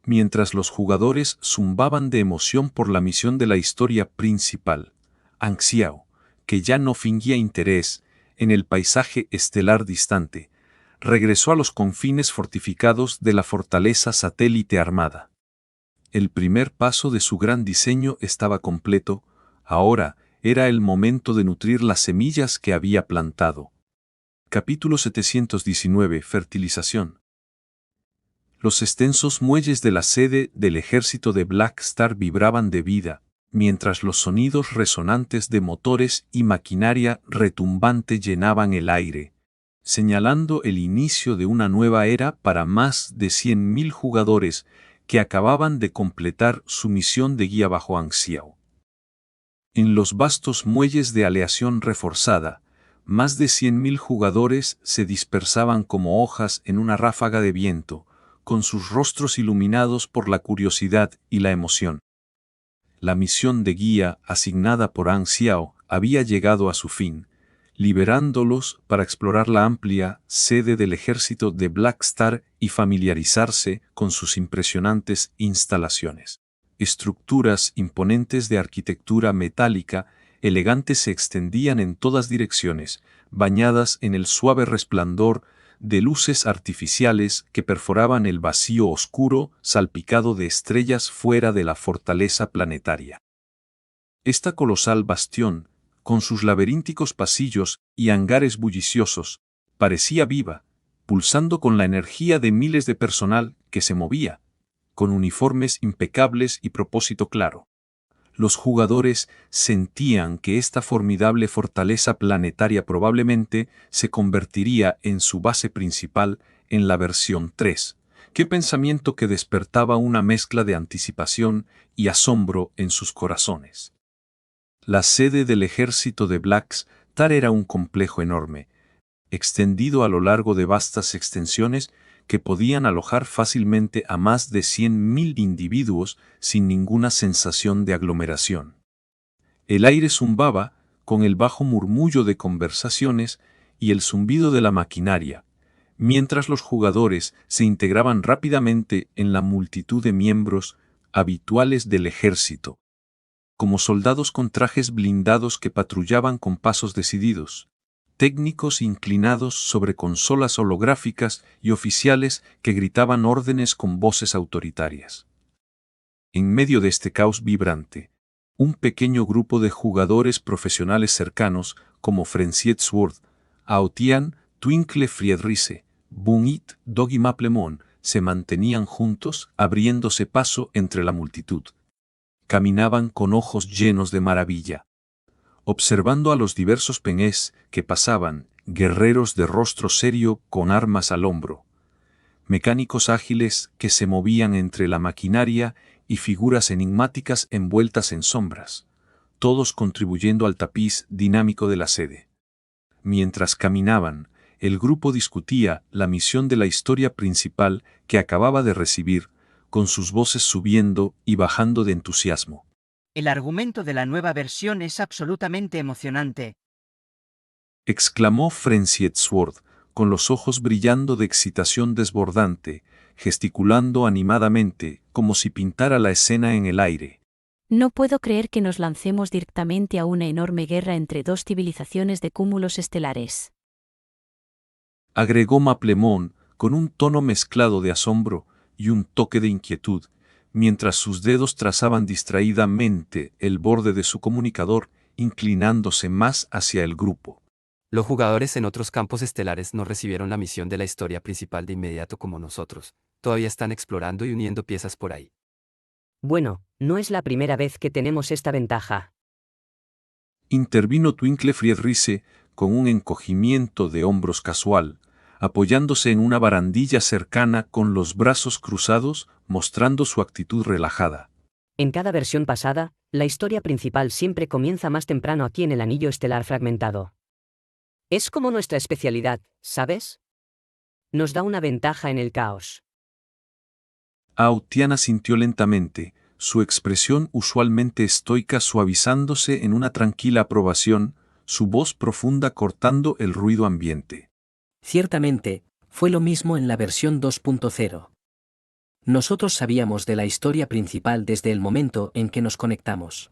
Mientras los jugadores zumbaban de emoción por la misión de la historia principal, Ang Xiao, que ya no fingía interés en el paisaje estelar distante, regresó a los confines fortificados de la fortaleza satélite armada. El primer paso de su gran diseño estaba completo, ahora era el momento de nutrir las semillas que había plantado. Capítulo 719. Fertilización. Los extensos muelles de la sede del ejército de Black Star vibraban de vida, mientras los sonidos resonantes de motores y maquinaria retumbante llenaban el aire, señalando el inicio de una nueva era para más de 100.000 jugadores que acababan de completar su misión de guía bajo Ang Xiao. En los vastos muelles de aleación reforzada, más de 100.000 jugadores se dispersaban como hojas en una ráfaga de viento, con sus rostros iluminados por la curiosidad y la emoción. La misión de guía asignada por Ang Xiao había llegado a su fin, liberándolos para explorar la amplia sede del ejército de Black Star y familiarizarse con sus impresionantes instalaciones. Estructuras imponentes de arquitectura metálica elegantes se extendían en todas direcciones, bañadas en el suave resplandor de luces artificiales que perforaban el vacío oscuro salpicado de estrellas fuera de la fortaleza planetaria. Esta colosal bastión, con sus laberínticos pasillos y hangares bulliciosos, parecía viva, pulsando con la energía de miles de personal que se movía, con uniformes impecables y propósito claro. Los jugadores sentían que esta formidable fortaleza planetaria probablemente se convertiría en su base principal en la versión 3. Qué pensamiento que despertaba una mezcla de anticipación y asombro en sus corazones. La sede del ejército de Blackstar era un complejo enorme, extendido a lo largo de vastas extensiones que podían alojar fácilmente a más de 100.000 individuos sin ninguna sensación de aglomeración. El aire zumbaba, con el bajo murmullo de conversaciones y el zumbido de la maquinaria, mientras los jugadores se integraban rápidamente en la multitud de miembros habituales del ejército, como soldados con trajes blindados que patrullaban con pasos decididos, técnicos inclinados sobre consolas holográficas y oficiales que gritaban órdenes con voces autoritarias. En medio de este caos vibrante, un pequeño grupo de jugadores profesionales cercanos como Frenziet Sword, Aotian, Twinkle Friedrich, Bunit, Dog y Maplemon se mantenían juntos, abriéndose paso entre la multitud. Caminaban con ojos llenos de maravilla, observando a los diversos penés que pasaban, guerreros de rostro serio con armas al hombro, mecánicos ágiles que se movían entre la maquinaria y figuras enigmáticas envueltas en sombras, todos contribuyendo al tapiz dinámico de la sede. Mientras caminaban, el grupo discutía la misión de la historia principal que acababa de recibir, con sus voces subiendo y bajando de entusiasmo. El argumento de la nueva versión es absolutamente emocionante, exclamó Frenziet Sword, con los ojos brillando de excitación desbordante, gesticulando animadamente, como si pintara la escena en el aire. No puedo creer que nos lancemos directamente a una enorme guerra entre dos civilizaciones de cúmulos estelares. Agregó Maplemon, con un tono mezclado de asombro y un toque de inquietud, mientras sus dedos trazaban distraídamente el borde de su comunicador, inclinándose más hacia el grupo. Los jugadores en otros campos estelares no recibieron la misión de la historia principal de inmediato como nosotros. Todavía están explorando y uniendo piezas por ahí. Bueno, no es la primera vez que tenemos esta ventaja. Intervino Twinkle Friedrich con un encogimiento de hombros casual, apoyándose en una barandilla cercana con los brazos cruzados, mostrando su actitud relajada. En cada versión pasada, la historia principal siempre comienza más temprano aquí en el anillo estelar fragmentado. Es como nuestra especialidad, ¿sabes? Nos da una ventaja en el caos. Aotian asintió lentamente, su expresión usualmente estoica suavizándose en una tranquila aprobación, su voz profunda cortando el ruido ambiente. Ciertamente, fue lo mismo en la versión 2.0. Nosotros sabíamos de la historia principal desde el momento en que nos conectamos.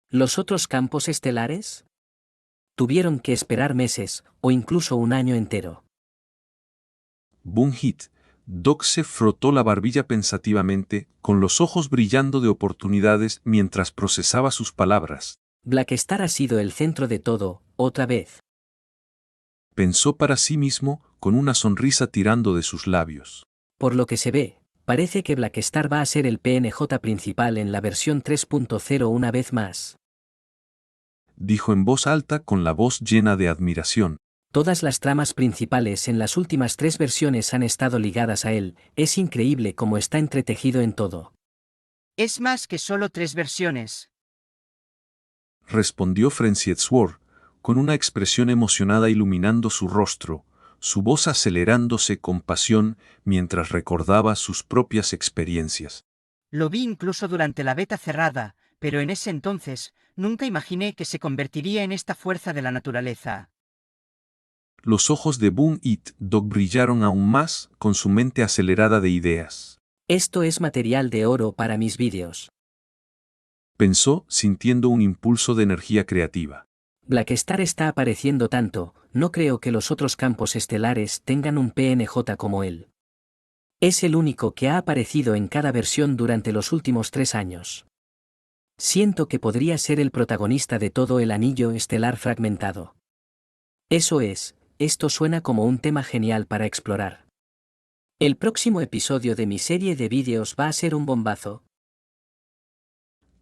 ¿Los otros campos estelares? Tuvieron que esperar meses, o incluso un año entero. Bunhit, Doc se frotó la barbilla pensativamente, con los ojos brillando de oportunidades mientras procesaba sus palabras. Blackstar ha sido el centro de todo, otra vez. Pensó para sí mismo, con una sonrisa tirando de sus labios. Por lo que se ve, parece que Blackstar va a ser el PNJ principal en la versión 3.0 una vez más. Dijo en voz alta con la voz llena de admiración. Todas las tramas principales en las últimas 3 versiones han estado ligadas a él, es increíble cómo está entretejido en todo. Es más que solo 3 versiones, respondió Frenziet Sword, con una expresión emocionada iluminando su rostro, su voz acelerándose con pasión mientras recordaba sus propias experiencias. Lo vi incluso durante la beta cerrada, pero en ese entonces, nunca imaginé que se convertiría en esta fuerza de la naturaleza. Los ojos de Bunhit Doc brillaron aún más con su mente acelerada de ideas. Esto es material de oro para mis vídeos. Pensó, sintiendo un impulso de energía creativa. Blackstar está apareciendo tanto, no creo que los otros campos estelares tengan un PNJ como él. Es el único que ha aparecido en cada versión durante los últimos 3 años. Siento que podría ser el protagonista de todo el anillo estelar fragmentado. Eso es, esto suena como un tema genial para explorar. El próximo episodio de mi serie de vídeos va a ser un bombazo.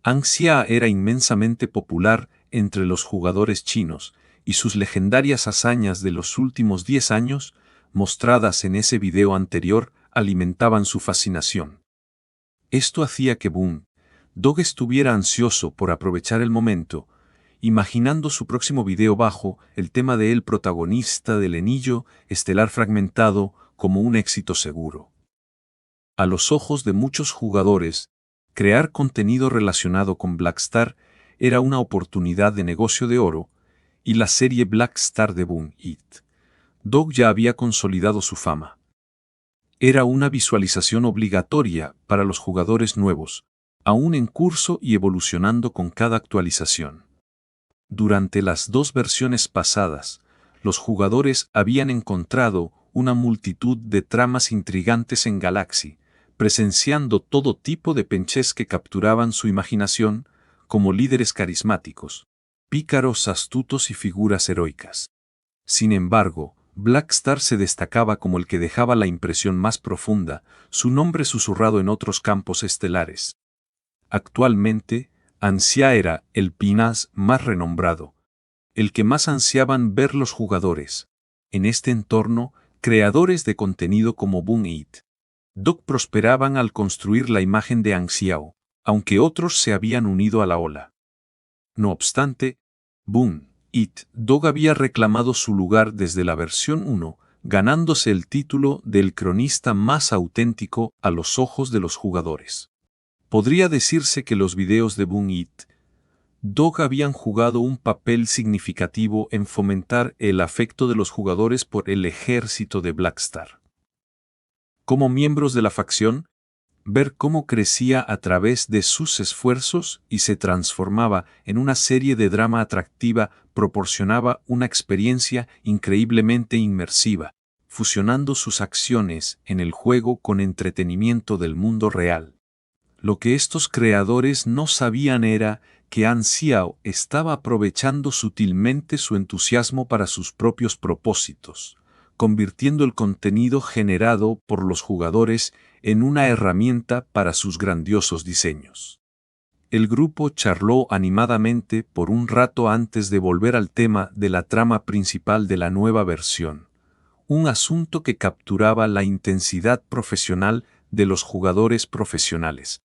Anxia era inmensamente popular entre los jugadores chinos, y sus legendarias hazañas de los últimos 10 años, mostradas en ese video anterior, alimentaban su fascinación. Esto hacía que Boon Dog estuviera ansioso por aprovechar el momento, imaginando su próximo video bajo el tema de el protagonista del anillo estelar fragmentado como un éxito seguro. A los ojos de muchos jugadores, crear contenido relacionado con Blackstar era una oportunidad de negocio de oro, y la serie Blackstar de Boon Dog ya había consolidado su fama. Era una visualización obligatoria para los jugadores nuevos, aún en curso y evolucionando con cada actualización. Durante las 2 versiones pasadas, los jugadores habían encontrado una multitud de tramas intrigantes en Galaxy, presenciando todo tipo de penches que capturaban su imaginación, como líderes carismáticos, pícaros astutos y figuras heroicas. Sin embargo, Blackstar se destacaba como el que dejaba la impresión más profunda, su nombre susurrado en otros campos estelares. Actualmente, Anxia era el pinaz más renombrado, el que más ansiaban ver los jugadores. En este entorno, creadores de contenido como Boon Dog prosperaban al construir la imagen de Anxiao, aunque otros se habían unido a la ola. No obstante, Boon Dog había reclamado su lugar desde la versión 1, ganándose el título del cronista más auténtico a los ojos de los jugadores. Podría decirse que los videos de Boon Dog habían jugado un papel significativo en fomentar el afecto de los jugadores por el ejército de Blackstar. Como miembros de la facción, ver cómo crecía a través de sus esfuerzos y se transformaba en una serie de drama atractiva proporcionaba una experiencia increíblemente inmersiva, fusionando sus acciones en el juego con entretenimiento del mundo real. Lo que estos creadores no sabían era que Anxiao estaba aprovechando sutilmente su entusiasmo para sus propios propósitos, convirtiendo el contenido generado por los jugadores en una herramienta para sus grandiosos diseños. El grupo charló animadamente por un rato antes de volver al tema de la trama principal de la nueva versión, un asunto que capturaba la intensidad profesional de los jugadores profesionales.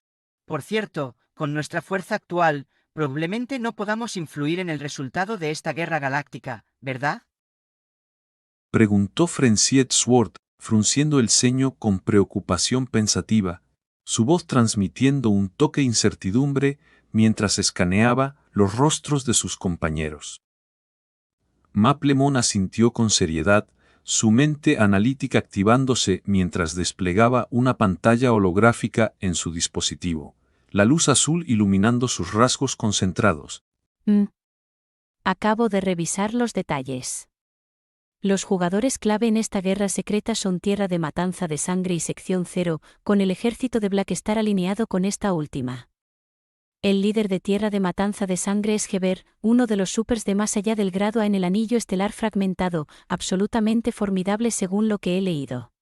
Por cierto, con nuestra fuerza actual, probablemente no podamos influir en el resultado de esta guerra galáctica, ¿verdad? Preguntó Frenziet Sword, frunciendo el ceño con preocupación pensativa, su voz transmitiendo un toque de incertidumbre mientras escaneaba los rostros de sus compañeros. Maplemon asintió con seriedad, su mente analítica activándose mientras desplegaba una pantalla holográfica en su dispositivo, la luz azul iluminando sus rasgos concentrados. Acabo de revisar los detalles. Los jugadores clave en esta guerra secreta son Tierra de Matanza de Sangre y Sección 0, con el ejército de Blackstar alineado con esta última. El líder de Tierra de Matanza de Sangre es Geber, uno de los supers de más allá del grado A en el anillo estelar fragmentado, absolutamente formidable según lo que he leído.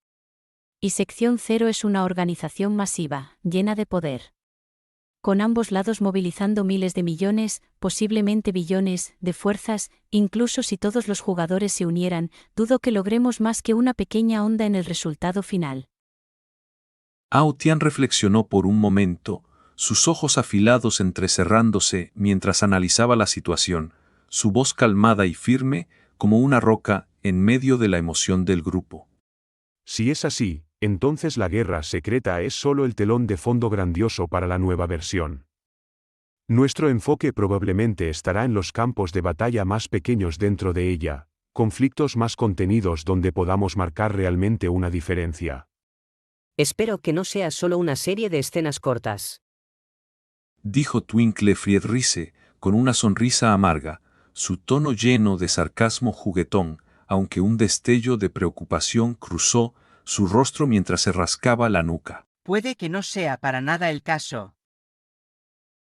Y Sección 0 es una organización masiva, llena de poder. Con ambos lados movilizando miles de millones, posiblemente billones, de fuerzas, incluso si todos los jugadores se unieran, dudo que logremos más que una pequeña onda en el resultado final. Aotian reflexionó por un momento, sus ojos afilados entrecerrándose mientras analizaba la situación, su voz calmada y firme como una roca en medio de la emoción del grupo. Si es así, entonces la guerra secreta es solo el telón de fondo grandioso para la nueva versión. Nuestro enfoque probablemente estará en los campos de batalla más pequeños dentro de ella, conflictos más contenidos donde podamos marcar realmente una diferencia. Espero que no sea solo una serie de escenas cortas. Dijo Twinkle Friedrichs con una sonrisa amarga, su tono lleno de sarcasmo juguetón, aunque un destello de preocupación cruzó su rostro mientras se rascaba la nuca. Puede que no sea para nada el caso.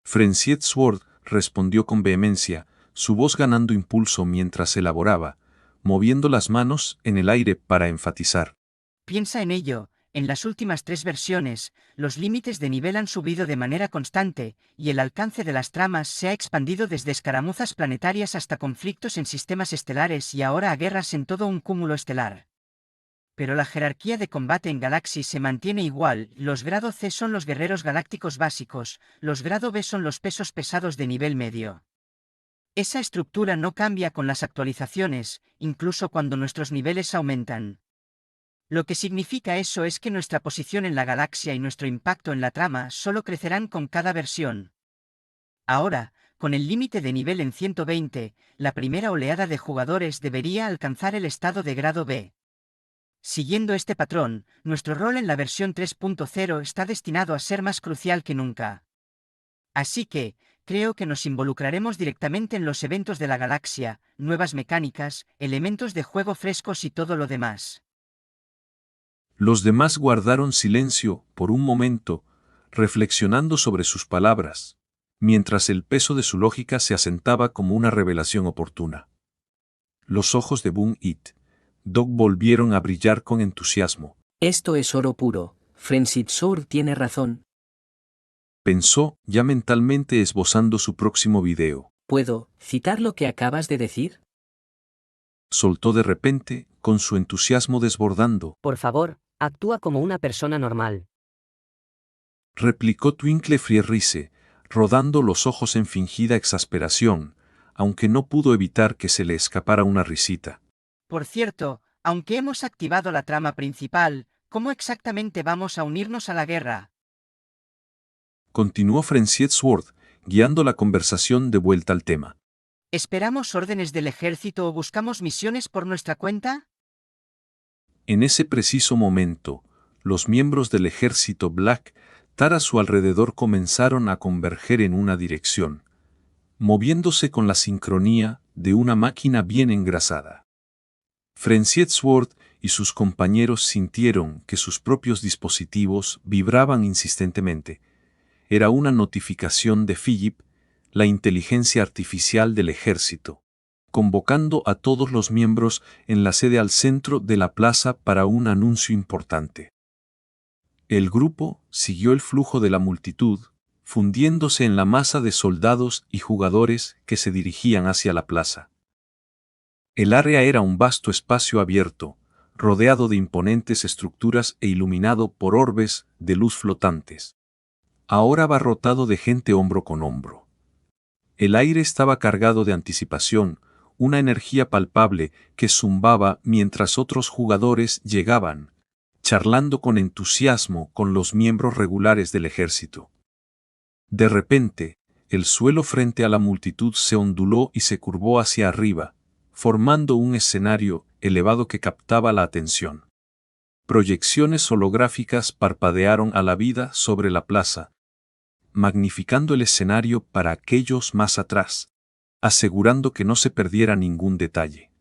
Frenzied Sword respondió con vehemencia, su voz ganando impulso mientras elaboraba, moviendo las manos en el aire para enfatizar. Piensa en ello, en las últimas 3 versiones, los límites de nivel han subido de manera constante, y el alcance de las tramas se ha expandido desde escaramuzas planetarias hasta conflictos en sistemas estelares y ahora a guerras en todo un cúmulo estelar. Pero la jerarquía de combate en Galaxy se mantiene igual, los grado C son los guerreros galácticos básicos, los grado B son los pesos pesados de nivel medio. Esa estructura no cambia con las actualizaciones, incluso cuando nuestros niveles aumentan. Lo que significa eso es que nuestra posición en la galaxia y nuestro impacto en la trama solo crecerán con cada versión. Ahora, con el límite de nivel en 120, la primera oleada de jugadores debería alcanzar el estado de grado B. Siguiendo este patrón, nuestro rol en la versión 3.0 está destinado a ser más crucial que nunca. Así que, creo que nos involucraremos directamente en los eventos de la galaxia, nuevas mecánicas, elementos de juego frescos y todo lo demás. Los demás guardaron silencio por un momento, reflexionando sobre sus palabras, mientras el peso de su lógica se asentaba como una revelación oportuna. Los ojos de Boom It Dog volvieron a brillar con entusiasmo. Esto es oro puro, Frenzied Sword tiene razón. Pensó, ya mentalmente esbozando su próximo video. ¿Puedo citar lo que acabas de decir? Soltó de repente, con su entusiasmo desbordando. Por favor, actúa como una persona normal. Replicó Twinkle Frierrise, rodando los ojos en fingida exasperación, aunque no pudo evitar que se le escapara una risita. Por cierto, aunque hemos activado la trama principal, ¿cómo exactamente vamos a unirnos a la guerra? Continuó Frenzied Sword, guiando la conversación de vuelta al tema. ¿Esperamos órdenes del ejército o buscamos misiones por nuestra cuenta? En ese preciso momento, los miembros del ejército Black Tar a su alrededor comenzaron a converger en una dirección, moviéndose con la sincronía de una máquina bien engrasada. Frenzied Sword y sus compañeros sintieron que sus propios dispositivos vibraban insistentemente. Era una notificación de Philip, la inteligencia artificial del ejército, convocando a todos los miembros en la sede al centro de la plaza para un anuncio importante. El grupo siguió el flujo de la multitud, fundiéndose en la masa de soldados y jugadores que se dirigían hacia la plaza. El área era un vasto espacio abierto, rodeado de imponentes estructuras e iluminado por orbes de luz flotantes. Ahora abarrotado de gente hombro con hombro. El aire estaba cargado de anticipación, una energía palpable que zumbaba mientras otros jugadores llegaban, charlando con entusiasmo con los miembros regulares del ejército. De repente, el suelo frente a la multitud se onduló y se curvó hacia arriba, formando un escenario elevado que captaba la atención. Proyecciones holográficas parpadearon a la vida sobre la plaza, magnificando el escenario para aquellos más atrás, asegurando que no se perdiera ningún detalle.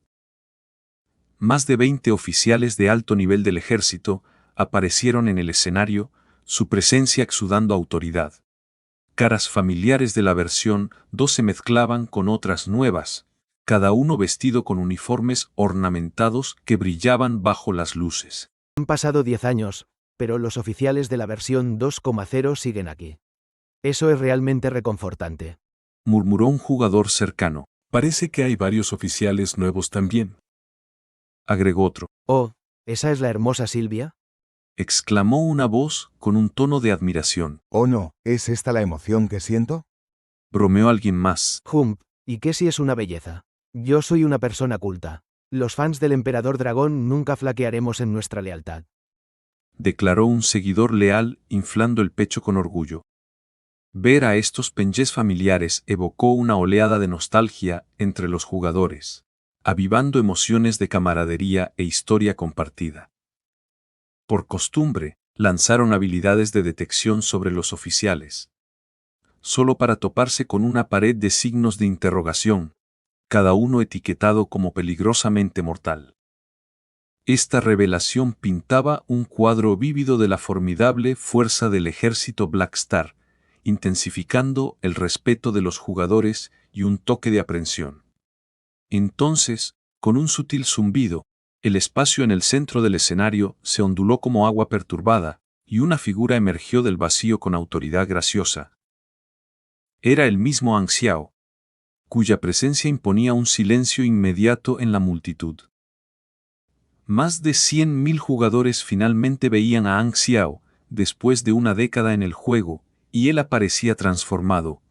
Más de 20 oficiales de alto nivel del ejército aparecieron en el escenario, su presencia exudando autoridad. Caras familiares de la versión 2 se mezclaban con otras nuevas, cada uno vestido con uniformes ornamentados que brillaban bajo las luces. Han pasado 10 años, pero los oficiales de la versión 2.0 siguen aquí. Eso es realmente reconfortante, murmuró un jugador cercano. Parece que hay varios oficiales nuevos también, agregó otro. Oh, ¿esa es la hermosa Silvia? Exclamó una voz con un tono de admiración. Oh no, ¿es esta la emoción que siento? Bromeó alguien más. Hump, ¿y qué si es una belleza? Yo soy una persona culta. Los fans del Emperador Dragón nunca flaquearemos en nuestra lealtad, declaró un seguidor leal, inflando el pecho con orgullo. Ver a estos penjes familiares evocó una oleada de nostalgia entre los jugadores, avivando emociones de camaradería e historia compartida. Por costumbre, lanzaron habilidades de detección sobre los oficiales, solo para toparse con una pared de signos de interrogación, cada uno etiquetado como peligrosamente mortal. Esta revelación pintaba un cuadro vívido de la formidable fuerza del ejército Black Star, intensificando el respeto de los jugadores y un toque de aprensión. Entonces, con un sutil zumbido, el espacio en el centro del escenario se onduló como agua perturbada, y una figura emergió del vacío con autoridad graciosa. Era el mismo Ang Xiao, cuya presencia imponía un silencio inmediato en la multitud. Más de 100.000 jugadores finalmente veían a Ang Xiao, después de una década en el juego, y él aparecía transformado,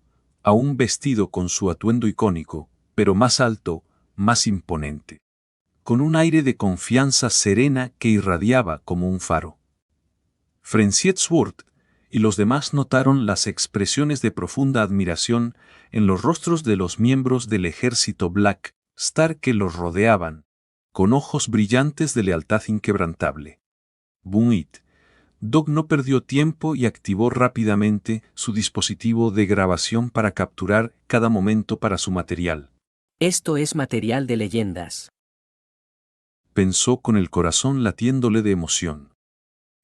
aún vestido con su atuendo icónico, pero más alto, más imponente, con un aire de confianza serena que irradiaba como un faro. Frenzied Sword y los demás notaron las expresiones de profunda admiración en los rostros de los miembros del ejército Black Star que los rodeaban, con ojos brillantes de lealtad inquebrantable. Bunit. Dog no perdió tiempo y activó rápidamente su dispositivo de grabación para capturar cada momento para su material. Esto es material de leyendas. Pensó con el corazón latiéndole de emoción.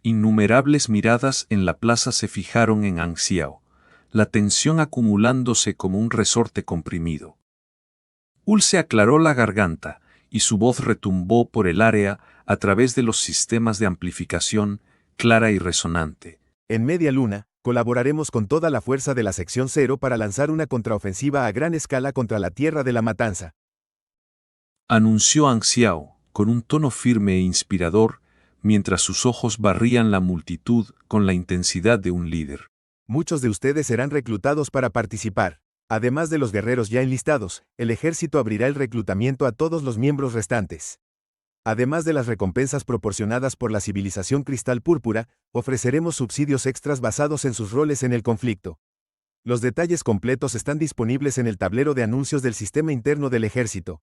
Innumerables miradas en la plaza se fijaron en Ang Xiao, la tensión acumulándose como un resorte comprimido. Ul se aclaró la garganta, y su voz retumbó por el área a través de los sistemas de amplificación, clara y resonante. En Media Luna, colaboraremos con toda la fuerza de la Sección 0 para lanzar una contraofensiva a gran escala contra la Tierra de la Matanza. Anunció Ang Xiao, con un tono firme e inspirador, mientras sus ojos barrían la multitud con la intensidad de un líder. Muchos de ustedes serán reclutados para participar. Además de los guerreros ya enlistados, el ejército abrirá el reclutamiento a todos los miembros restantes. Además de las recompensas proporcionadas por la civilización Cristal Púrpura, ofreceremos subsidios extras basados en sus roles en el conflicto. Los detalles completos están disponibles en el tablero de anuncios del sistema interno del ejército.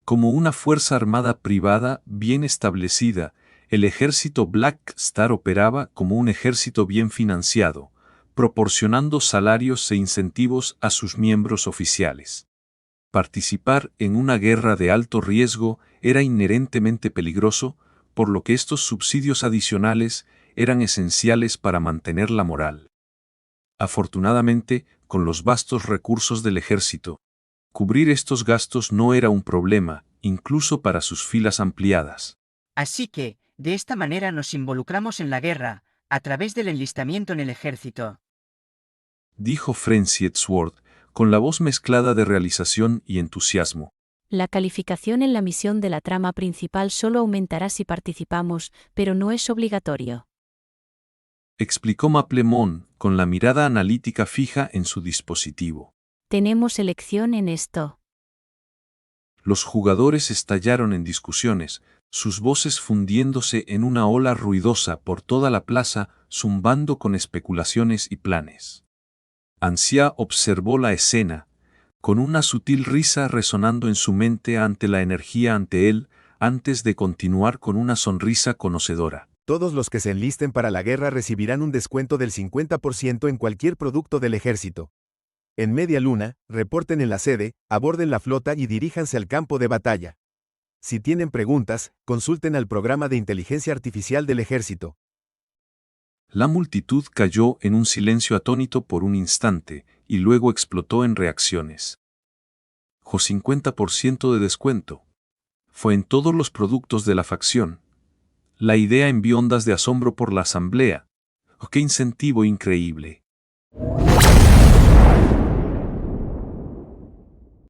Como una fuerza armada privada bien establecida, el ejército Black Star operaba como un ejército bien financiado, proporcionando salarios e incentivos a sus miembros oficiales. Participar en una guerra de alto riesgo era inherentemente peligroso, por lo que estos subsidios adicionales eran esenciales para mantener la moral. Afortunadamente, con los vastos recursos del ejército, cubrir estos gastos no era un problema, incluso para sus filas ampliadas. Así que, de esta manera nos involucramos en la guerra, a través del enlistamiento en el ejército. Dijo Frenzied Sword, con la voz mezclada de realización y entusiasmo. La calificación en la misión de la trama principal solo aumentará si participamos, pero no es obligatorio. Explicó Maplemon, con la mirada analítica fija en su dispositivo. Tenemos elección en esto. Los jugadores estallaron en discusiones, sus voces fundiéndose en una ola ruidosa por toda la plaza, zumbando con especulaciones y planes. Ansia observó la escena, con una sutil risa resonando en su mente ante la energía ante él, antes de continuar con una sonrisa conocedora. Todos los que se enlisten para la guerra recibirán un descuento del 50% en cualquier producto del ejército. En Media Luna, reporten en la sede, aborden la flota y diríjanse al campo de batalla. Si tienen preguntas, consulten al programa de inteligencia artificial del ejército. La multitud cayó en un silencio atónito por un instante, y luego explotó en reacciones. ¡Jo 50% de descuento! Fue en todos los productos de la facción. La idea envió ondas de asombro por la asamblea. ¡Oh, qué incentivo increíble!